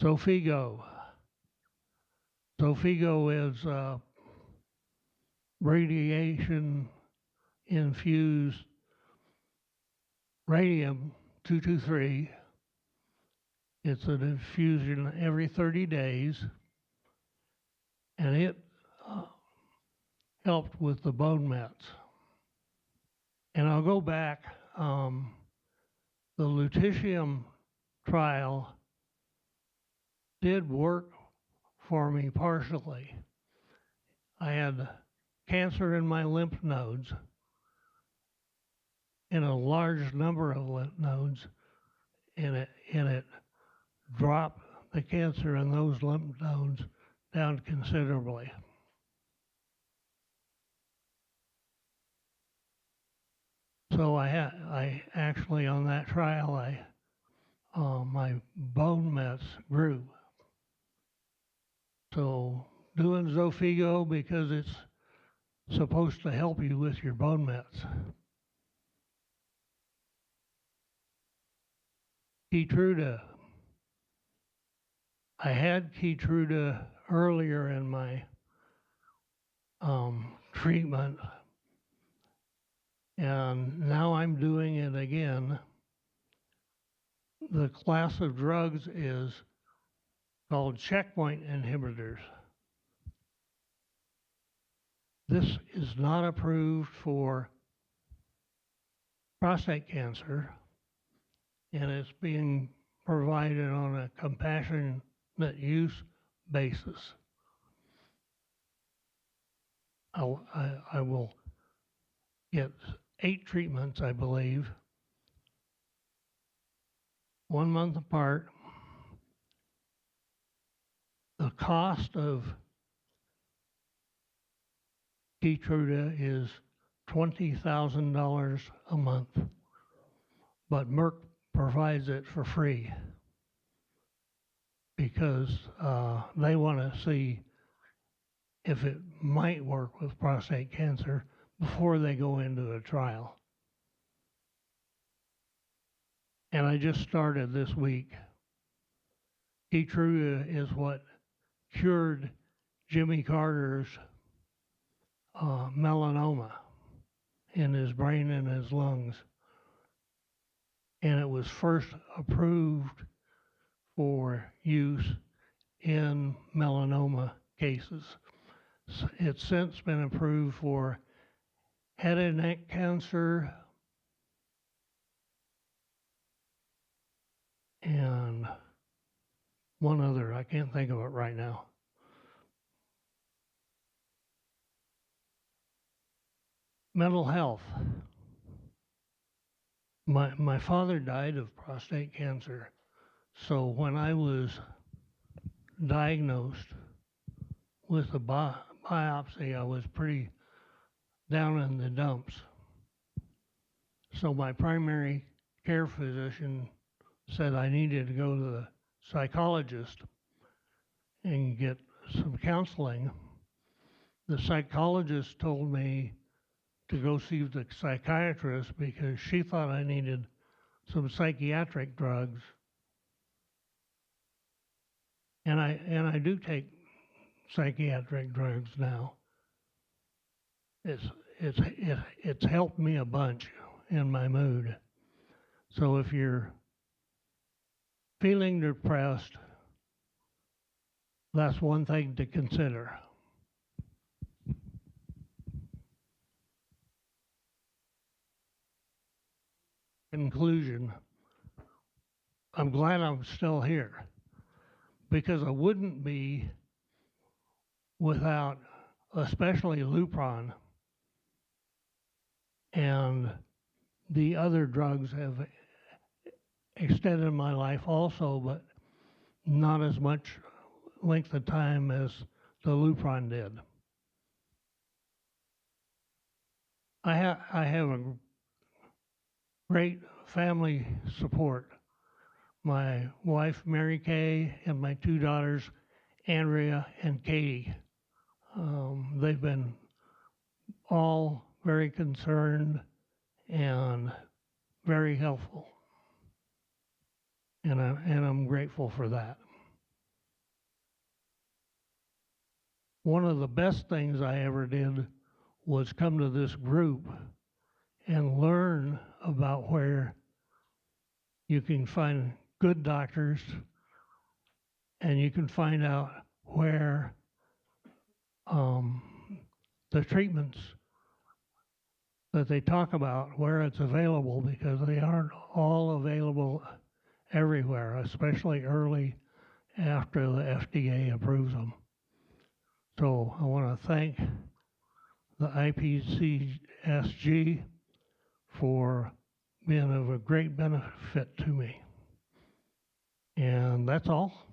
Xofigo. Xofigo is radiation-infused radium-223. It's an infusion every 30 days, and it helped with the bone mets. And I'll go back. The lutetium trial did work for me partially. I had cancer in my lymph nodes, in a large number of lymph nodes, and it dropped the cancer in those lymph nodes down considerably. So I actually, on that trial, my bone mets grew. So doing Xofigo because it's supposed to help you with your bone mets. Keytruda. I had Keytruda earlier in my treatment, and now I'm doing it again. The class of drugs is called checkpoint inhibitors. This is not approved for prostate cancer, and it's being provided on a compassionate use basis. I will get 8 treatments, I believe, 1 month apart. The cost of Keytruda is $20,000 a month, but Merck provides it for free because they want to see if it might work with prostate cancer before they go into a trial. And I just started this week. Keytruda is what cured Jimmy Carter's melanoma in his brain and his lungs. And it was first approved for use in melanoma cases. It's since been approved for head and neck cancer and one other. I can't think of it right now. Mental health. My father died of prostate cancer. So when I was diagnosed with a biopsy, I was pretty down in the dumps. So my primary care physician said I needed to go to the psychologist and get some counseling. The psychologist told me to go see the psychiatrist because she thought I needed some psychiatric drugs. And I do take psychiatric drugs now. It's helped me a bunch in my mood. So if you're feeling depressed, that's one thing to consider. Conclusion, I'm glad I'm still here because I wouldn't be without especially Lupron, and the other drugs have extended my life also, but not as much length of time as the Lupron did. I have a great family support. My wife, Mary Kay, and my 2 daughters, Andrea and Katie. They've been all very concerned and very helpful. And I'm grateful for that. One of the best things I ever did was come to this group and learn about where you can find good doctors and you can find out where the treatments that they talk about, where it's available, because they aren't all available everywhere, especially early after the FDA approves them. So I want to thank the IPCSG for being of a great benefit to me. And that's all.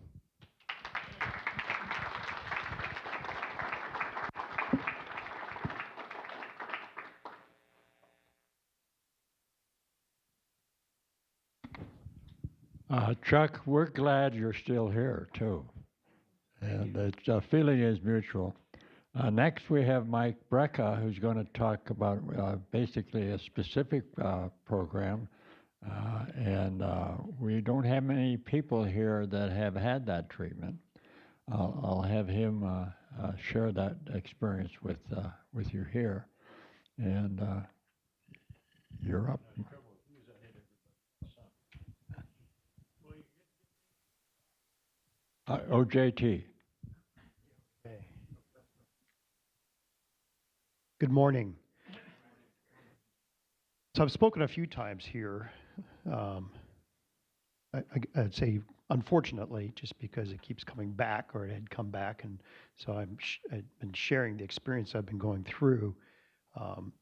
Chuck, we're glad you're still here, too. And the feeling is mutual. Next, we have Mike Brecka, who's going to talk about basically a specific program. And we don't have many people here that have had that treatment. I'll have him share that experience with you here. And you're up. OJT. Okay. Good morning. So I've spoken a few times here. I I'd say unfortunately, just because it keeps coming back, or it had come back, and so I've been sharing the experience I've been going through. Um,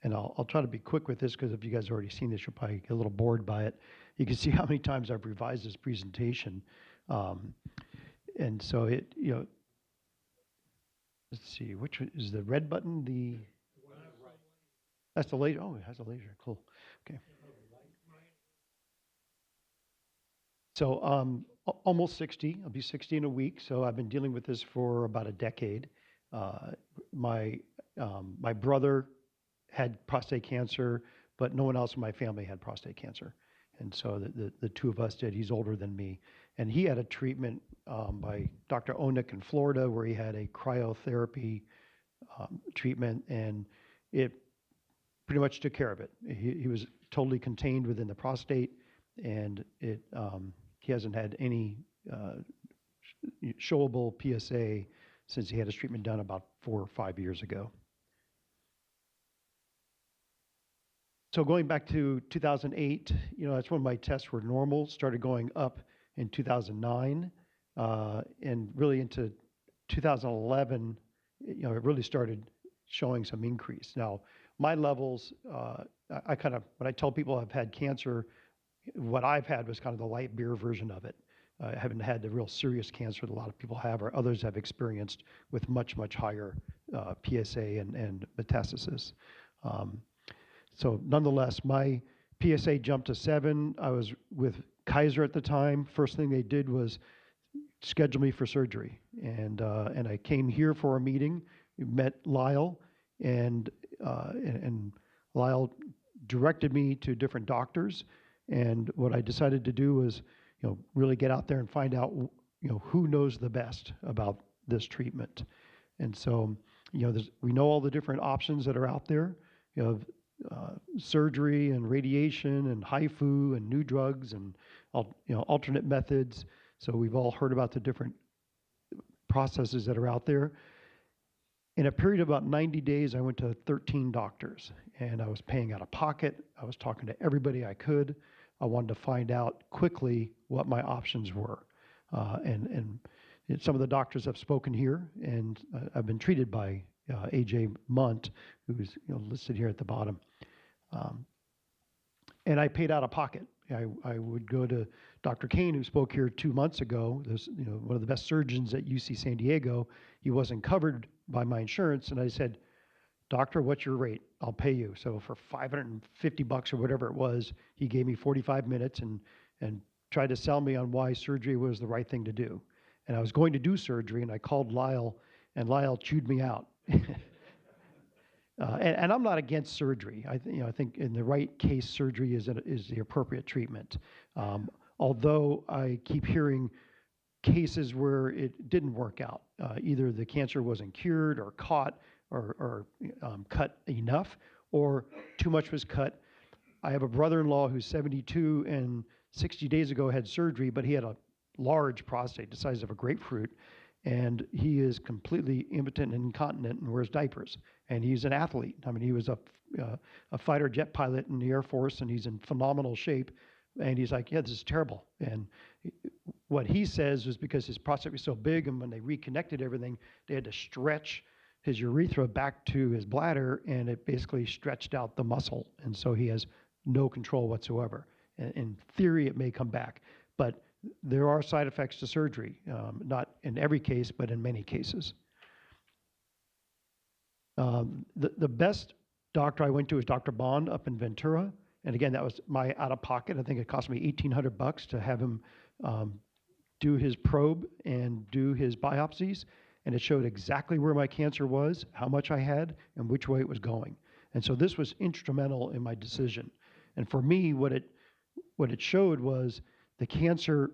and I'll try to be quick with this, because if you guys have already seen this, you'll probably get a little bored by it. You can see how many times I've revised this presentation. And so let's see, which is the red button? That's the laser. Oh, it has a laser. Cool. Okay. So almost 60. I'll be 60 in a week. So I've been dealing with this for about a decade. My brother had prostate cancer, but no one else in my family had prostate cancer. And so the two of us did. He's older than me. And he had a treatment by Dr. Onik in Florida, where he had a cryotherapy treatment, and it pretty much took care of it. He was totally contained within the prostate, and he hasn't had any showable PSA since he had his treatment done about 4 or 5 years ago. So going back to 2008, that's when my tests were normal, started going up in 2009, and really into 2011, it really started showing some increase. Now, my levels, I kind of, when I tell people I've had cancer, what I've had was kind of the light beer version of it. I haven't had the real serious cancer that a lot of people have, or others have experienced with much, much higher PSA and metastasis. So nonetheless, my PSA jumped to 7. I was with Kaiser at the time. First thing they did was schedule me for surgery. And I came here for a meeting, met Lyle, and Lyle directed me to different doctors. And what I decided to do was, really get out there and find out, who knows the best about this treatment. And so, we know all the different options that are out there. Surgery and radiation and HIFU and new drugs and alternate methods. So we've all heard about the different processes that are out there. In a period of about 90 days, I went to 13 doctors, and I was paying out of pocket. I was talking to everybody I could. I wanted to find out quickly what my options were. And some of the doctors have spoken here, and I've been treated by A.J. Munt, who's listed here at the bottom. And I paid out of pocket. I would go to Dr. Kane, who spoke here 2 months ago. There's, one of the best surgeons at UC San Diego. He wasn't covered by my insurance, and I said, "Doctor, what's your rate? I'll pay you." So for $550 or whatever it was, he gave me 45 minutes and tried to sell me on why surgery was the right thing to do. And I was going to do surgery, and I called Lyle, and Lyle chewed me out. And I'm not against surgery. I think in the right case, surgery is the appropriate treatment. Although I keep hearing cases where it didn't work out. Either the cancer wasn't cured or caught or cut enough, or too much was cut. I have a brother-in-law who's 72 and 60 days ago had surgery, but he had a large prostate the size of a grapefruit, and he is completely impotent and incontinent and wears diapers. And he's an athlete. I mean, he was a fighter jet pilot in the Air Force, and he's in phenomenal shape. And he's like, "Yeah, this is terrible." And what he says was because his prostate was so big, and when they reconnected everything, they had to stretch his urethra back to his bladder, and it basically stretched out the muscle. And so he has no control whatsoever. In theory, it may come back. But there are side effects to surgery, not in every case, but in many cases. The best doctor I went to is Dr. Bond up in Ventura. And again, that was my out-of-pocket. I think it cost me $1,800 to have him do his probe and do his biopsies. And it showed exactly where my cancer was, how much I had, and which way it was going. And so this was instrumental in my decision. And for me, what it showed was the cancer,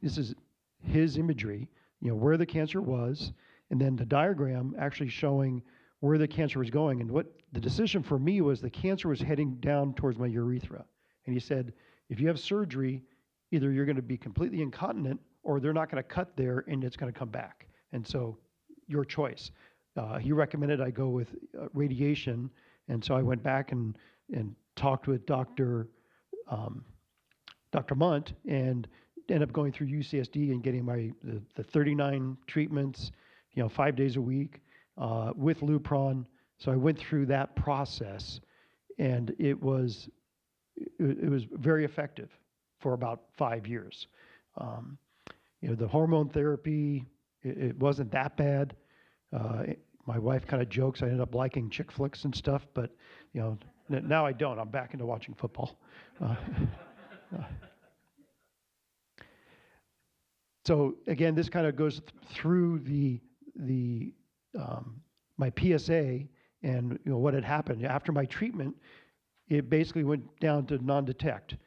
this is his imagery, where the cancer was, and then the diagram actually showing where the cancer was going. And what the decision for me was, the cancer was heading down towards my urethra. And he said, if you have surgery, either you're going to be completely incontinent, or they're not going to cut there and it's going to come back. And so your choice. He recommended I go with radiation. And so I went back and talked with Dr. Dr. Munt and ended up going through UCSD and getting the 39 treatments, 5 days a week with Lupron. So I went through that process, and it was very effective for about 5 years. The hormone therapy, it wasn't that bad. My wife kind of jokes I ended up liking chick flicks and stuff, but now I don't. I'm back into watching football. So again, this kind of goes through my PSA and what had happened after my treatment. It basically went down to non-detect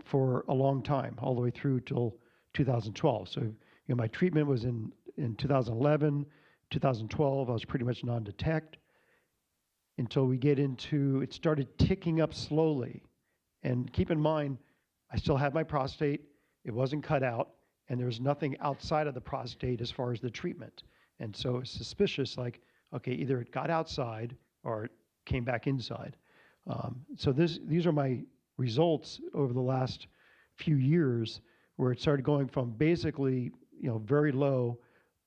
for a long time, all the way through till 2012. So my treatment was in 2011, 2012. I was pretty much non-detect until we get into it started ticking up slowly. And keep in mind, I still had my prostate. It wasn't cut out, and there was nothing outside of the prostate as far as the treatment. And so it's suspicious, like, okay, either it got outside or it came back inside. So these are my results over the last few years, where it started going from basically, very low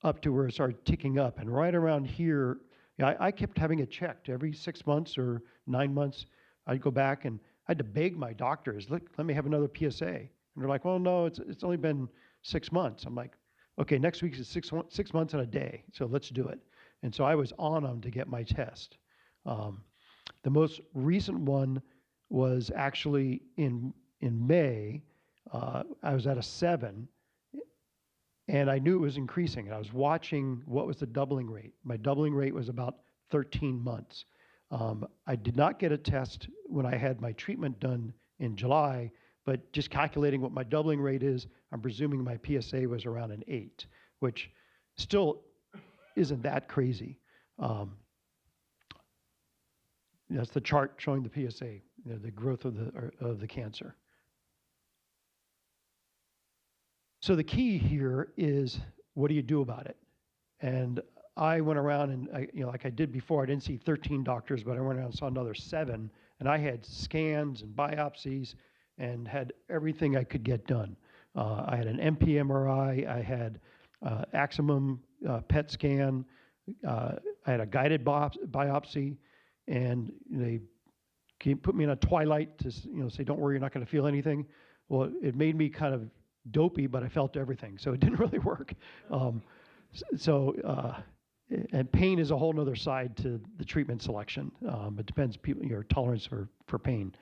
up to where it started ticking up. And right around here, I kept having it checked every 6 months or 9 months. I'd go back and I had to beg my doctors, look, let me have another PSA. And they're like, well, no, it's only been 6 months. I'm like, okay, next week is 6 months and a day, so let's do it. And so I was on them to get my test. The most recent one was actually in May. I was at a 7, and I knew it was increasing. And I was watching what was the doubling rate. My doubling rate was about 13 months. I did not get a test when I had my treatment done in July, but just calculating what my doubling rate is, I'm presuming my PSA was around an 8, which still isn't that crazy. That's the chart showing the PSA, the growth of the cancer. So the key here is, what do you do about it? And I went around and, like I did before, I didn't see 13 doctors, but I went around and saw another 7, and I had scans and biopsies and had everything I could get done. I had an MPMRI, I had Aximum PET scan, I had a guided biopsy, and they put me in a twilight to say, don't worry, you're not going to feel anything. Well, it made me kind of dopey, but I felt everything, so it didn't really work. And pain is a whole other side to the treatment selection. It depends your tolerance for pain,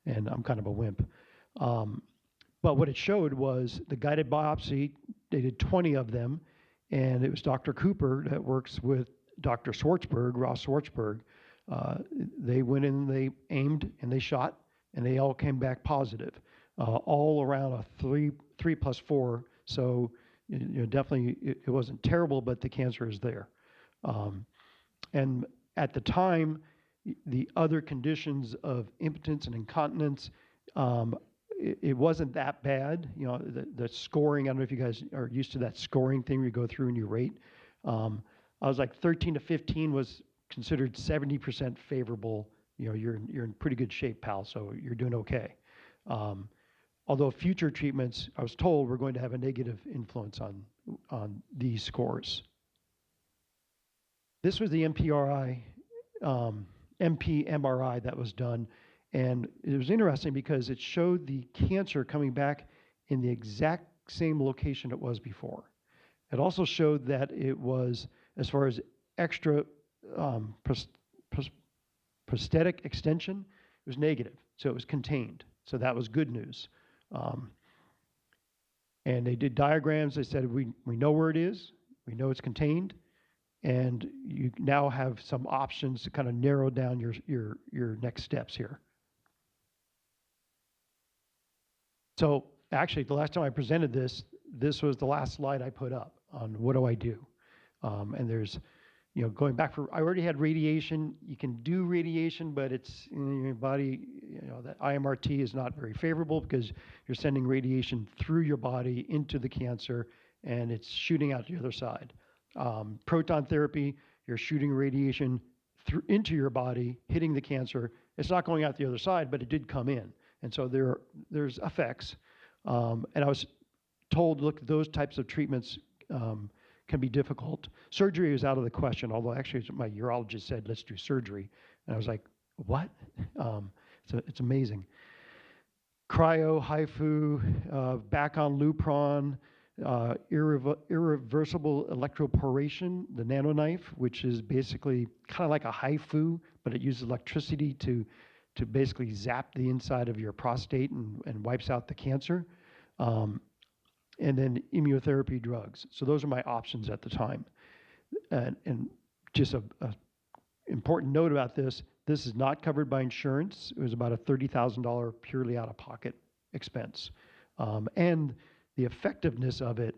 and I'm kind of a wimp. But what it showed was the guided biopsy. They did 20 of them, and it was Dr. Cooper that works with Dr. Schwartzberg, Ross Schwartzberg. They went in, they aimed, and they shot, and they all came back positive, all around a 3+4. So definitely it wasn't terrible, but the cancer is there. And at the time, the other conditions of impotence and incontinence, it wasn't that bad. The scoring, I don't know if you guys are used to that scoring thing where you go through and you rate. I was like 13 to 15 was considered 70% favorable. You're in pretty good shape, pal, so you're doing okay. Although future treatments, I was told, were going to have a negative influence on these scores. This was the MPMRI that was done, and it was interesting because it showed the cancer coming back in the exact same location it was before. It also showed that it was, as far as extra prosthetic extension, it was negative, so it was contained. So that was good news. And they did diagrams. They said, we know where it is, we know it's contained, and you now have some options to kind of narrow down your next steps here. So actually, the last time I presented this was the last slide I put up on what do I do. And there's, going back I already had radiation. You can do radiation, but it's in your body, that IMRT is not very favorable because you're sending radiation through your body into the cancer, and it's shooting out the other side. Proton therapy, you're shooting radiation into your body, hitting the cancer. It's not going out the other side, but it did come in. And so there's effects. And I was told, look, those types of treatments can be difficult. Surgery was out of the question, although actually my urologist said, let's do surgery. And I was like, what? It's amazing. Cryo, HIFU, back on Lupron, irreversible electroporation, the nanoknife, which is basically kind of like a HIFU, but it uses electricity to basically zap the inside of your prostate and wipes out the cancer. And then immunotherapy drugs. So those are my options at the time. And just a important note about this is not covered by insurance. It was about a $30,000 purely out-of-pocket expense. And the effectiveness of it,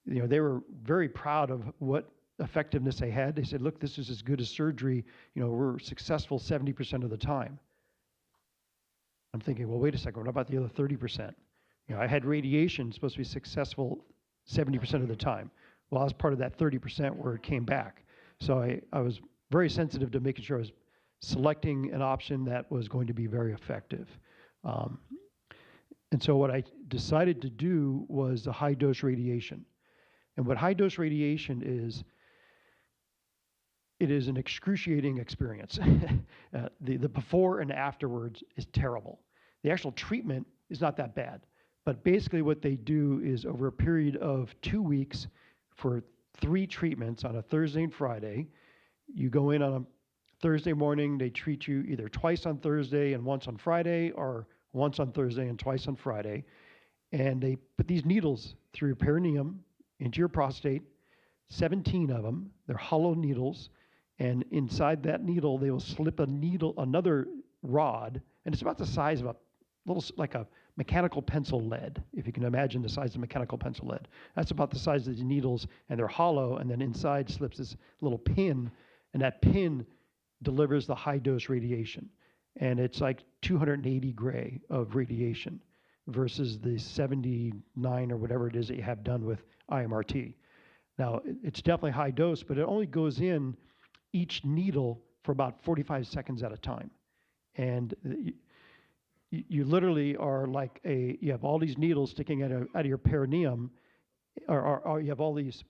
they were very proud of what effectiveness they had. They said, look, this is as good as surgery. We're successful 70% of the time. I'm thinking, well, wait a second, what about the other 30%? I had radiation supposed to be successful 70% of the time. Well, I was part of that 30% where it came back. So I was very sensitive to making sure I was selecting an option that was going to be very effective. And so what I decided to do was the high-dose radiation. And what high-dose radiation is, it is an excruciating experience. The before and afterwards is terrible. The actual treatment is not that bad. But basically what they do is over a period of 2 weeks for 3 treatments on a Thursday and Friday, you go in on a Thursday morning, they treat you either twice on Thursday and once on Friday, or once on Thursday and twice on Friday. And they put these needles through your perineum into your prostate, 17 of them. They're hollow needles. And inside that needle, they will slip another rod, and it's about the size of a little, like a mechanical pencil lead, if you can imagine the size of mechanical pencil lead. That's about the size of the needles, and they're hollow, and then inside slips this little pin, and that pin delivers the high-dose radiation. And it's like 280 gray of radiation versus the 79 or whatever it is that you have done with IMRT. Now, it's definitely high dose, but it only goes in each needle for about 45 seconds at a time. And you literally are like you have all these needles sticking out of your perineum, or you have all these,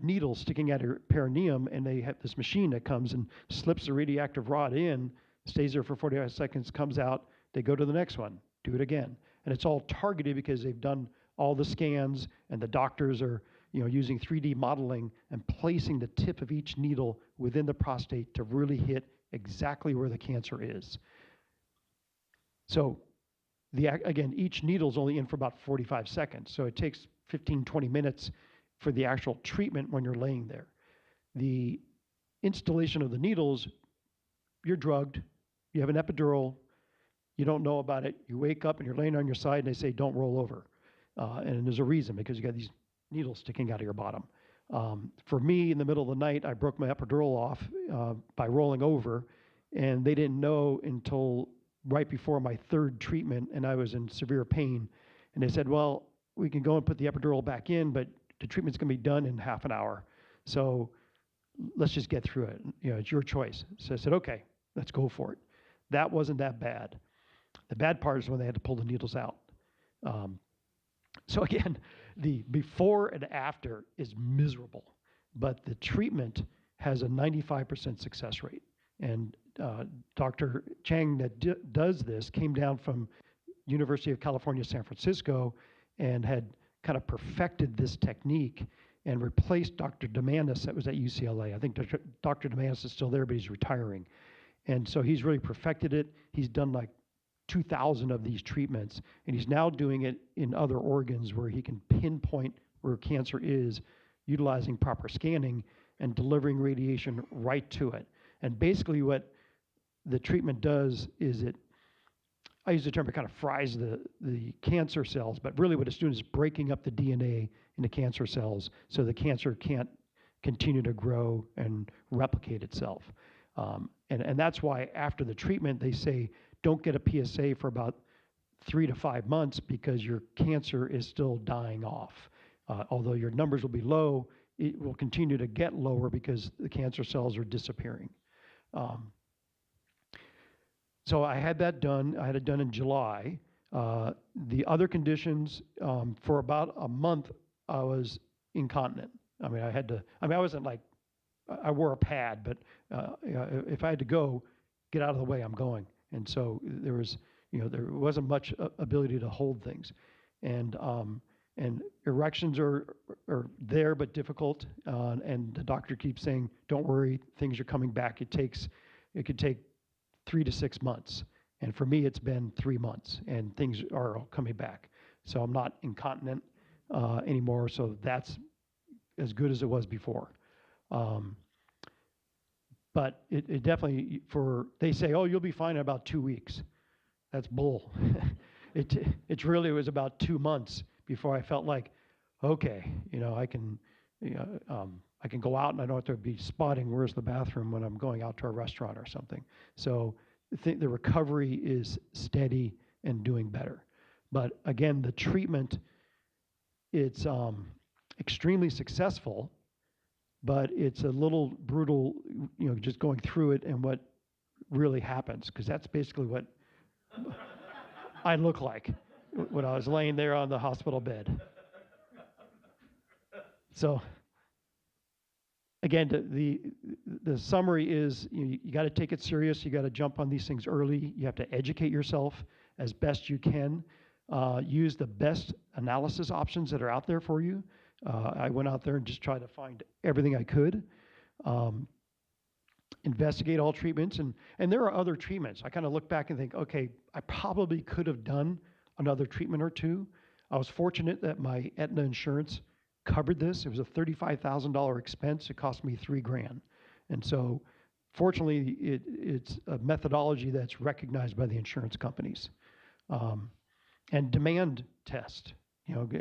needles sticking out of your perineum, and they have this machine that comes and slips the radioactive rod in, stays there for 45 seconds, comes out, they go to the next one, do it again. And it's all targeted because they've done all the scans, and the doctors are using 3D modeling and placing the tip of each needle within the prostate to really hit exactly where the cancer is. So again, each needle is only in for about 45 seconds. So it takes 15, 20 minutes for the actual treatment when you're laying there. The installation of the needles, you're drugged, you have an epidural, you don't know about it, you wake up and you're laying on your side and they say, don't roll over. And there's a reason, because you got these needles sticking out of your bottom. For me, in the middle of the night, I broke my epidural off by rolling over, and they didn't know until right before my 3rd treatment, and I was in severe pain. And they said, well, we can go and put the epidural back in, but the treatment's going to be done in half an hour. So let's just get through it. It's your choice. So I said, okay, let's go for it. That wasn't that bad. The bad part is when they had to pull the needles out. So again, the before and after is miserable, but the treatment has a 95% success rate. And Dr. Chang that does this came down from University of California, San Francisco, and had kind of perfected this technique and replaced Dr. Demanis that was at UCLA. I think Dr. Demanis is still there, but he's retiring. And so he's really perfected it. He's done like 2,000 of these treatments, and he's now doing it in other organs where he can pinpoint where cancer is, utilizing proper scanning and delivering radiation right to it. And basically what the treatment does is I use the term, it kind of fries the cancer cells, but really what it's doing is breaking up the DNA into cancer cells so the cancer can't continue to grow and replicate itself. And that's why after the treatment, they say, don't get a PSA for about 3 to 5 months because your cancer is still dying off. Although your numbers will be low, it will continue to get lower because the cancer cells are disappearing. So I had that done. I had it done in July. The other conditions, for about a month, I was incontinent. I mean, I wasn't like, I wore a pad, but if I had to go, get out of the way, I'm going. And so there wasn't much ability to hold things. And erections are there but difficult. And the doctor keeps saying, don't worry, things are coming back. It could take 3 to 6 months. And for me, it's been 3 months, and things are all coming back. So I'm not incontinent anymore, so that's as good as it was before. But it definitely, they say, oh, you'll be fine in about 2 weeks. That's bull. It really was about 2 months before I felt like, okay, I can go out and I don't have to be spotting where's the bathroom when I'm going out to a restaurant or something. So I think the recovery is steady and doing better. But again, the treatment, it's extremely successful, but it's a little brutal, just going through it and what really happens, because that's basically what I look like when I was laying there on the hospital bed. So again, the summary is you got to take it serious. You got to jump on these things early. You have to educate yourself as best you can. Use the best analysis options that are out there for you. I went out there and just tried to find everything I could. Investigate all treatments, and there are other treatments. I kind of look back and think, okay, I probably could have done another treatment or two. I was fortunate that my Aetna insurance covered this. It was a $35,000 expense. It cost me $3,000. And so fortunately, it's a methodology that's recognized by the insurance companies. And demand test,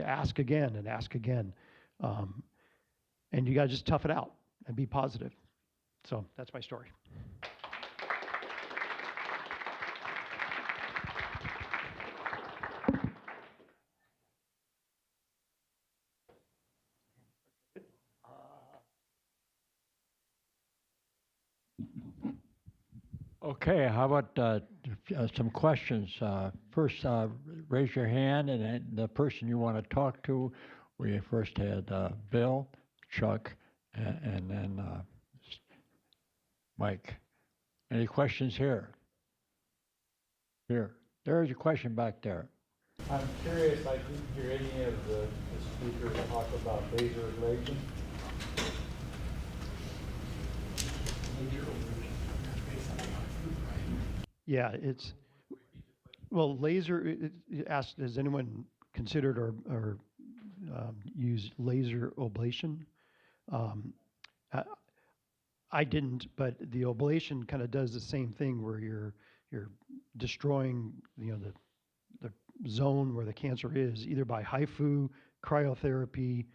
ask again and ask again. And you got to just tough it out and be positive. So that's my story. Okay, how about some questions? First, raise your hand, and then the person you want to talk to. We first had Bill, Chuck, and then Mike. Any questions here? Here. There's a question back there. I'm curious, I didn't hear any of the speakers talk about laser ablation. Yeah, laser, it asked, has anyone considered or used laser ablation? I didn't, but the ablation kind of does the same thing where you're destroying, the zone where the cancer is, either by HIFU, cryotherapy,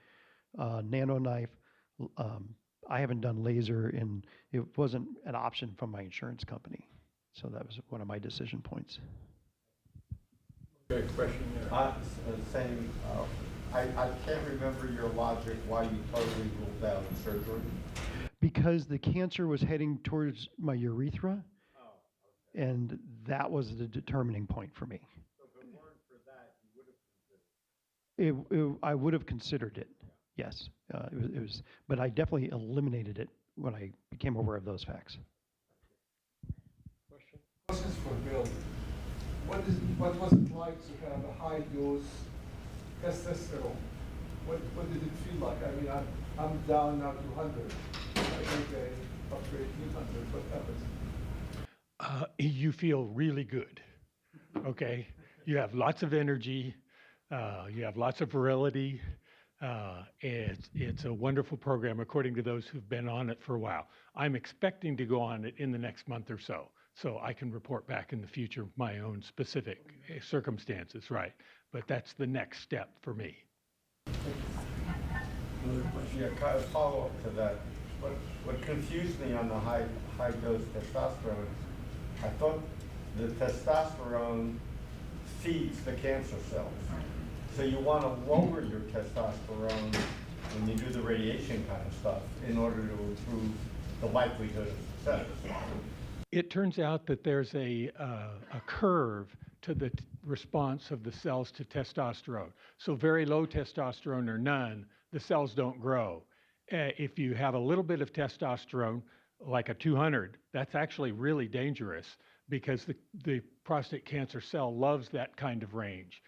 nanoknife. I haven't done laser, and it wasn't an option from my insurance company. So that was one of my decision points. Good question there. Same. I can't remember your logic why you totally ruled out surgery. Because the cancer was heading towards my urethra, and that was the determining point for me. So if it weren't for that, you would have considered I would have considered it, yes. It was, but I definitely eliminated it when I became aware of those facts. Questions for Bill. What was it like to have a high dose testosterone? What did it feel like? I mean, I'm down now to 100. I think I up to 1800. What happens? You feel really good, okay? You have lots of energy. You have lots of virility. It's a wonderful program according to those who've been on it for a while. I'm expecting to go on it in the next month or so I can report back in the future my own specific circumstances, right? But that's the next step for me. Yeah, kind of follow up to that. What confused me on the high dose testosterone, I thought the testosterone feeds the cancer cells. So you want to lower your testosterone when you do the radiation kind of stuff in order to improve the likelihood of success. It turns out that there's a curve to the response of the cells to testosterone. So very low testosterone or none, the cells don't grow. If you have a little bit of testosterone, like a 200, that's actually really dangerous because the prostate cancer cell loves that kind of range.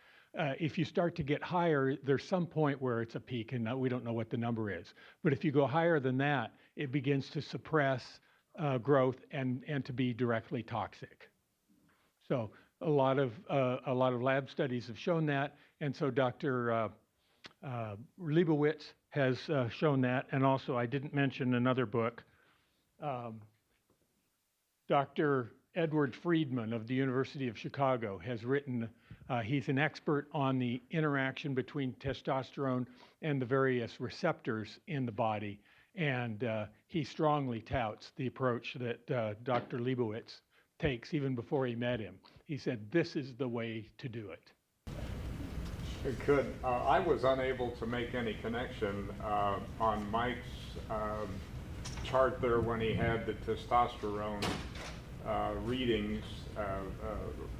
If you start to get higher, there's some point where it's a peak, and we don't know what the number is. But if you go higher than that, it begins to suppress growth and to be directly toxic. So a lot of lab studies have shown that, and so Dr. Leibowitz has shown that, and also I didn't mention another book. Dr. Edward Friedman of the University of Chicago has written, he's an expert on the interaction between testosterone and the various receptors in the body, and he strongly touts the approach that Dr. Leibowitz takes even before he met him. He said, this is the way to do it. I was unable to make any connection on Mike's chart there when he had the testosterone readings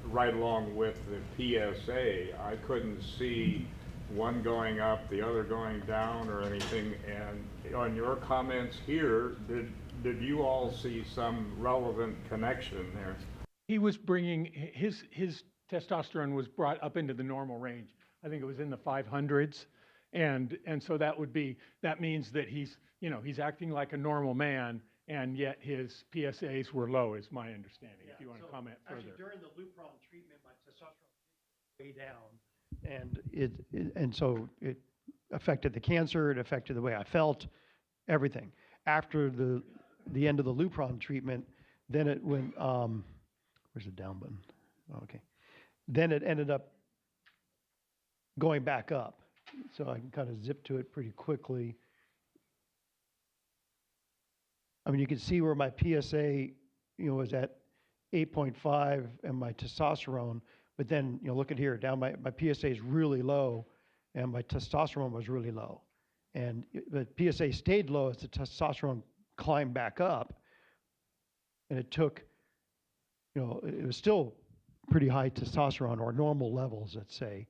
right along with the PSA. I couldn't see one going up, the other going down or anything. And on your comments here, did you all see some relevant connection there? He was bringing, his testosterone was brought up into the normal range. I think it was in the 500s. And so that means that he's acting like a normal man, and yet his PSAs were low, is my understanding. Yeah, if you want to comment further. Actually, during the Lupron treatment, my testosterone was way down, and so it affected the cancer, it affected the way I felt, everything. After the end of the Lupron treatment, then it went, where's the down button? Oh, okay. Then it ended up going back up. So I can kind of zip to it pretty quickly. I mean, you can see where my PSA, was at 8.5 and my testosterone, but then, look at here, down my PSA is really low and my testosterone was really low. And the PSA stayed low as the testosterone climbed back up. And it took, it was still pretty high testosterone, or normal levels, let's say,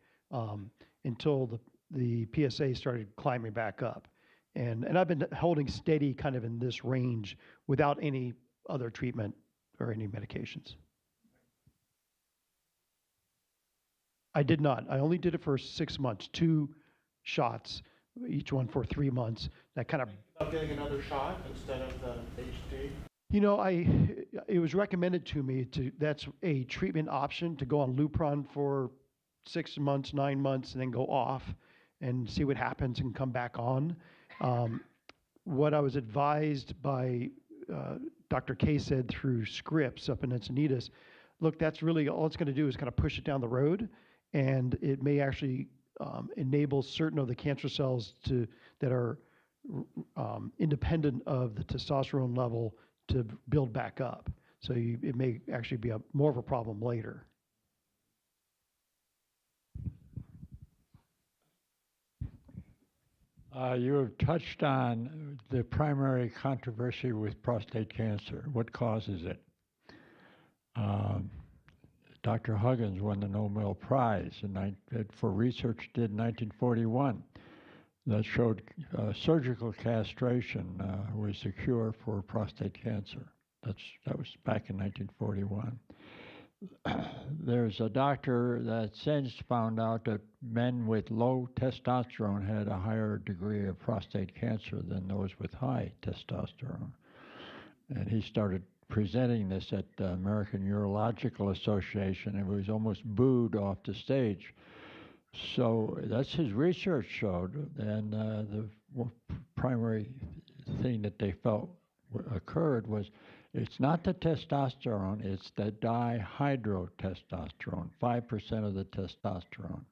until the PSA started climbing back up. And I've been holding steady kind of in this range without any other treatment or any medications. I did not. I only did it for 6 months, 2 shots, each one for 3 months. That kind of... Of getting another shot instead of the HD? It was recommended to me that's a treatment option, to go on Lupron for 6 months, 9 months, and then go off and see what happens and come back on. What I was advised by Dr. K said through Scripps up in Encinitas, look, that's really all it's going to do is kind of push it down the road, and it may actually enable certain of the cancer cells that are independent of the testosterone level to build back up. So it may actually be more of a problem later. You have touched on the primary controversy with prostate cancer. What causes it? Dr. Huggins won the Nobel Prize for research did in 1941 that showed surgical castration was the cure for prostate cancer. That was back in 1941. There's a doctor that since found out that men with low testosterone had a higher degree of prostate cancer than those with high testosterone. And he started presenting this at the American Urological Association, and was almost booed off the stage. So that's his research showed, and the primary thing that they felt occurred was it's not the testosterone, it's the dihydrotestosterone. 5% of the testosterone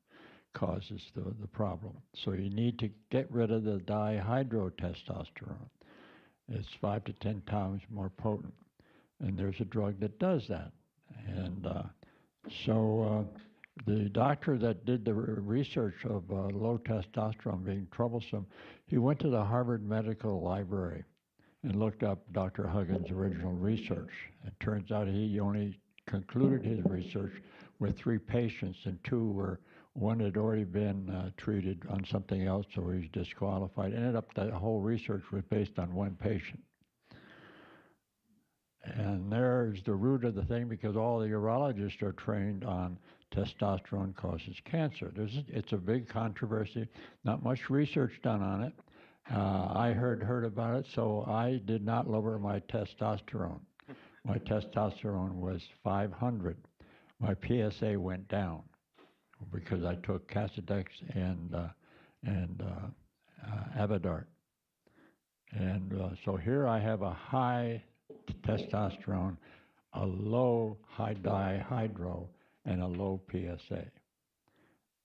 causes the problem. So you need to get rid of the dihydrotestosterone. It's 5 to 10 times more potent. And there's a drug that does that. And so the doctor that did the research of low testosterone being troublesome, he went to the Harvard Medical Library and looked up Dr. Huggins' original research. It turns out he only concluded his research with 3 patients, and 2 were, one had already been treated on something else, so he was disqualified. Ended up that whole research was based on 1 patient. And there's the root of the thing, because all the urologists are trained on testosterone causes cancer. It's a big controversy, not much research done on it. I heard about it, so I did not lower my testosterone. My testosterone was 500. My PSA went down because I took Casodex and Avodart. And so here I have a high testosterone, a low high dihydro, and a low PSA.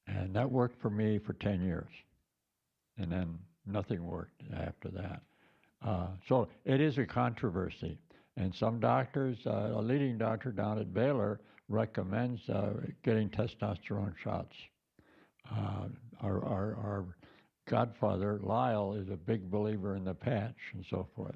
And that worked for me for 10 years. And then nothing worked after that. So it is a controversy. And some doctors, a leading doctor down at Baylor recommends getting testosterone shots. Our godfather, Lyle, is a big believer in the patch and so forth.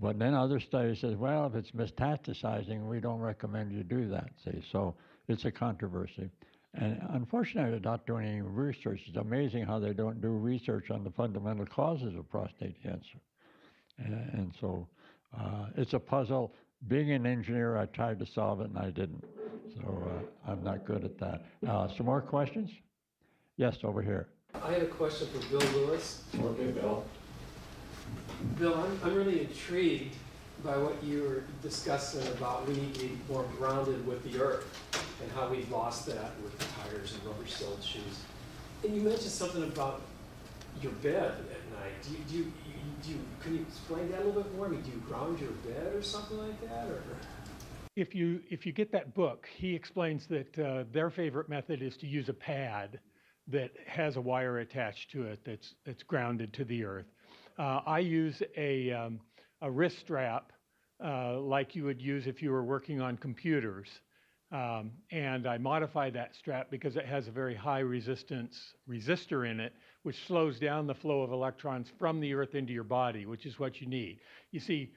But then other studies says, well, if it's metastasizing, we don't recommend you do that, see. So it's a controversy. And unfortunately, they're not doing any research. It's amazing how they don't do research on the fundamental causes of prostate cancer. And so it's a puzzle. Being an engineer, I tried to solve it, and I didn't. So I'm not good at that. Some more questions? Yes, over here. I had a question for Bill Lewis. Okay, Bill. Bill, I'm really intrigued by what you were discussing about we need to be more grounded with the earth and how we've lost that with tires and rubber-soled shoes. And you mentioned something about your bed at night. Can you explain that a little bit more? I mean, do you ground your bed or something like that? Or? If you get that book, he explains that their favorite method is to use a pad that has a wire attached to it that's grounded to the earth. I use a wrist strap like you would use if you were working on computers. And I modify that strap because it has a very high resistance resistor in it, which slows down the flow of electrons from the earth into your body, which is what you need. You see,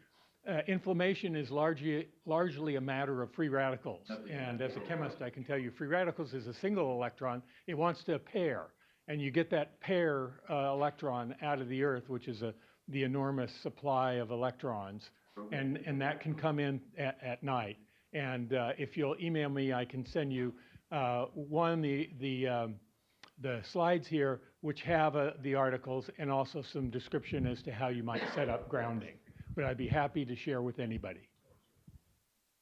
inflammation is largely a matter of free radicals. And as a chemist, I can tell you free radicals is a single electron. It wants to pair. And you get that pair electron out of the earth, which is the enormous supply of electrons. And that can come in at night. And if you'll email me, I can send you the slides here, which have the articles and also some description as to how you might set up grounding. But I'd be happy to share with anybody.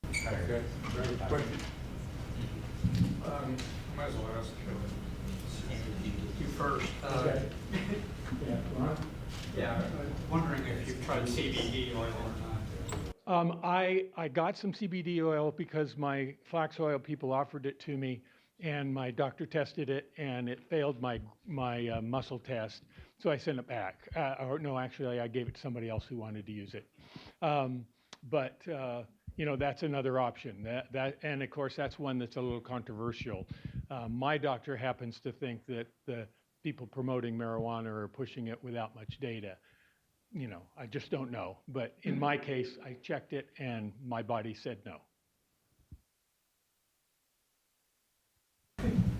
Okay. Question? Might as well ask you first. Okay. Yeah, Ron? Yeah, wondering if you've tried CBD oil or not. I got some CBD oil because my flax oil people offered it to me, and my doctor tested it, and it failed my muscle test, so I sent it back. Or no, actually, I gave it to somebody else who wanted to use it. But you know, that's another option. And of course, that's one that's a little controversial. My doctor happens to think that the people promoting marijuana are pushing it without much data. You know, I just don't know. But in my case, I checked it, and my body said no.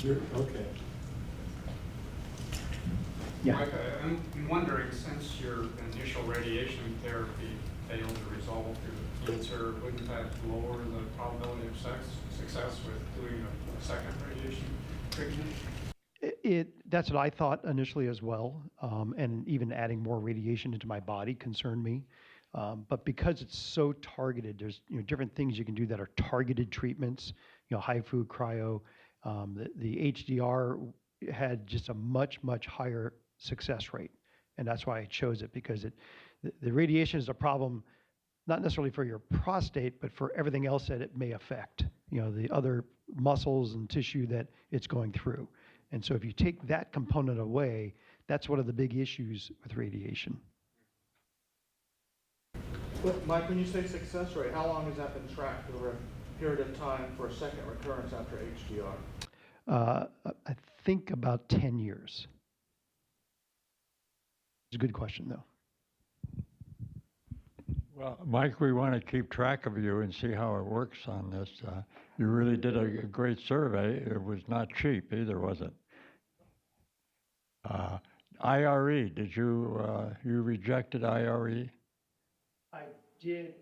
Okay. Yeah. Mike, I'm wondering, since your initial radiation therapy failed to resolve your cancer, wouldn't that lower the probability of success with doing a second radiation treatment? That's what I thought initially as well, and even adding more radiation into my body concerned me. But because it's so targeted, there's different things you can do that are targeted treatments. HIFU, cryo. The HDR had just a much much success rate, and that's why I chose it, because the radiation is a problem, not necessarily for your prostate, but for everything else that it may affect. The other muscles and tissue that it's going through. And so if you take that component away, that's one of the big issues with radiation. But Mike, when you say success rate, how long has that been tracked over a period of time for a second recurrence after HDR? I think about 10 years. It's a good question, though. Well, Mike, we want to keep track of you and see how it works on this. You really did a great survey. It was not cheap either, was it? IRE, did you, you rejected IRE? I did.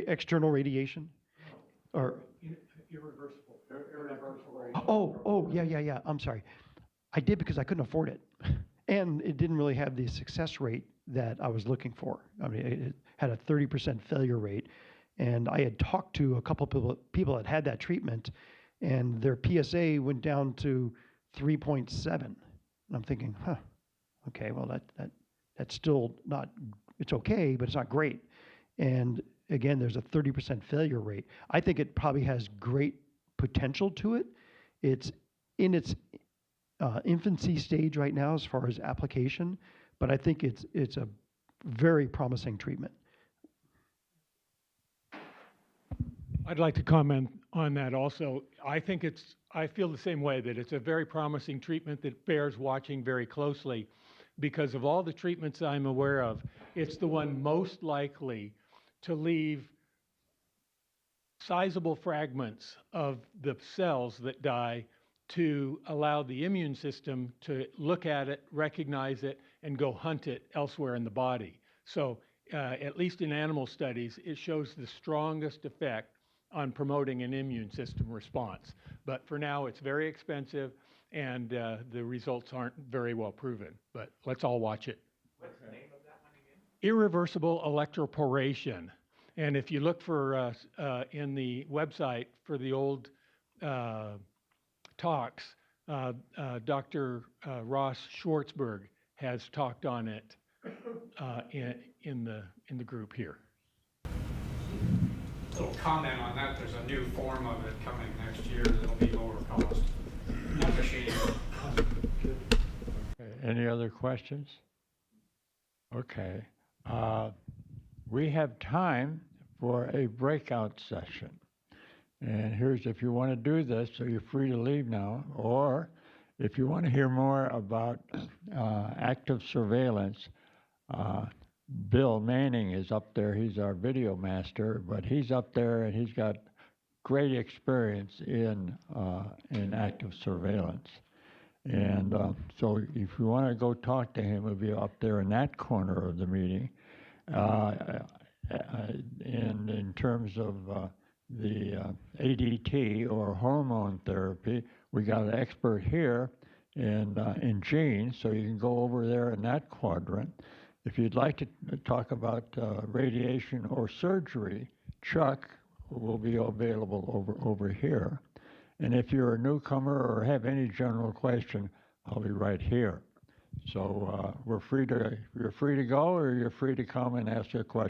External radiation? Or, oh, yeah. I'm sorry. I did because I couldn't afford it. And it didn't really have the success rate that I was looking for. I mean, it had a 30% failure rate. And I had talked to a couple of people that had that treatment, and their PSA went down to 3.7. And I'm thinking, okay, well, that's still not, it's okay, but it's not great. And again, there's a 30% failure rate. I think it probably has great potential to it. It's in its infancy stage right now as far as application, but I think it's a very promising treatment. I'd like to comment on that also. I feel the same way, that it's a very promising treatment that bears watching very closely, because of all the treatments I'm aware of, it's the one most likely to leave sizable fragments of the cells that die to allow the immune system to look at it, recognize it, and go hunt it elsewhere in the body. So at least in animal studies, it shows the strongest effect on promoting an immune system response. But for now, it's very expensive, and the results aren't very well proven. But let's all watch it. What's the name of that one again? Irreversible electroporation. And if you look for in the website for the old talks, Dr. Ross Schwartzberg has talked on it in the group here. Little comment on that, there's a new form of it coming next year that'll be lower cost. No machine. Any other questions? Okay. We have time for a breakout session. And here's, if you want to do this, so you're free to leave now, or if you want to hear more about active surveillance, Bill Manning is up there. He's our video master, but he's up there and he's got great experience in active surveillance. And so if you want to go talk to him, he'll be up there in that corner of the meeting. And in terms of the ADT or hormone therapy, we got an expert here in genes, so you can go over there in that quadrant. If you'd like to talk about radiation or surgery, Chuck will be available over here. And if you're a newcomer or have any general question, I'll be right here. So you're free to go, or you're free to come and ask a question.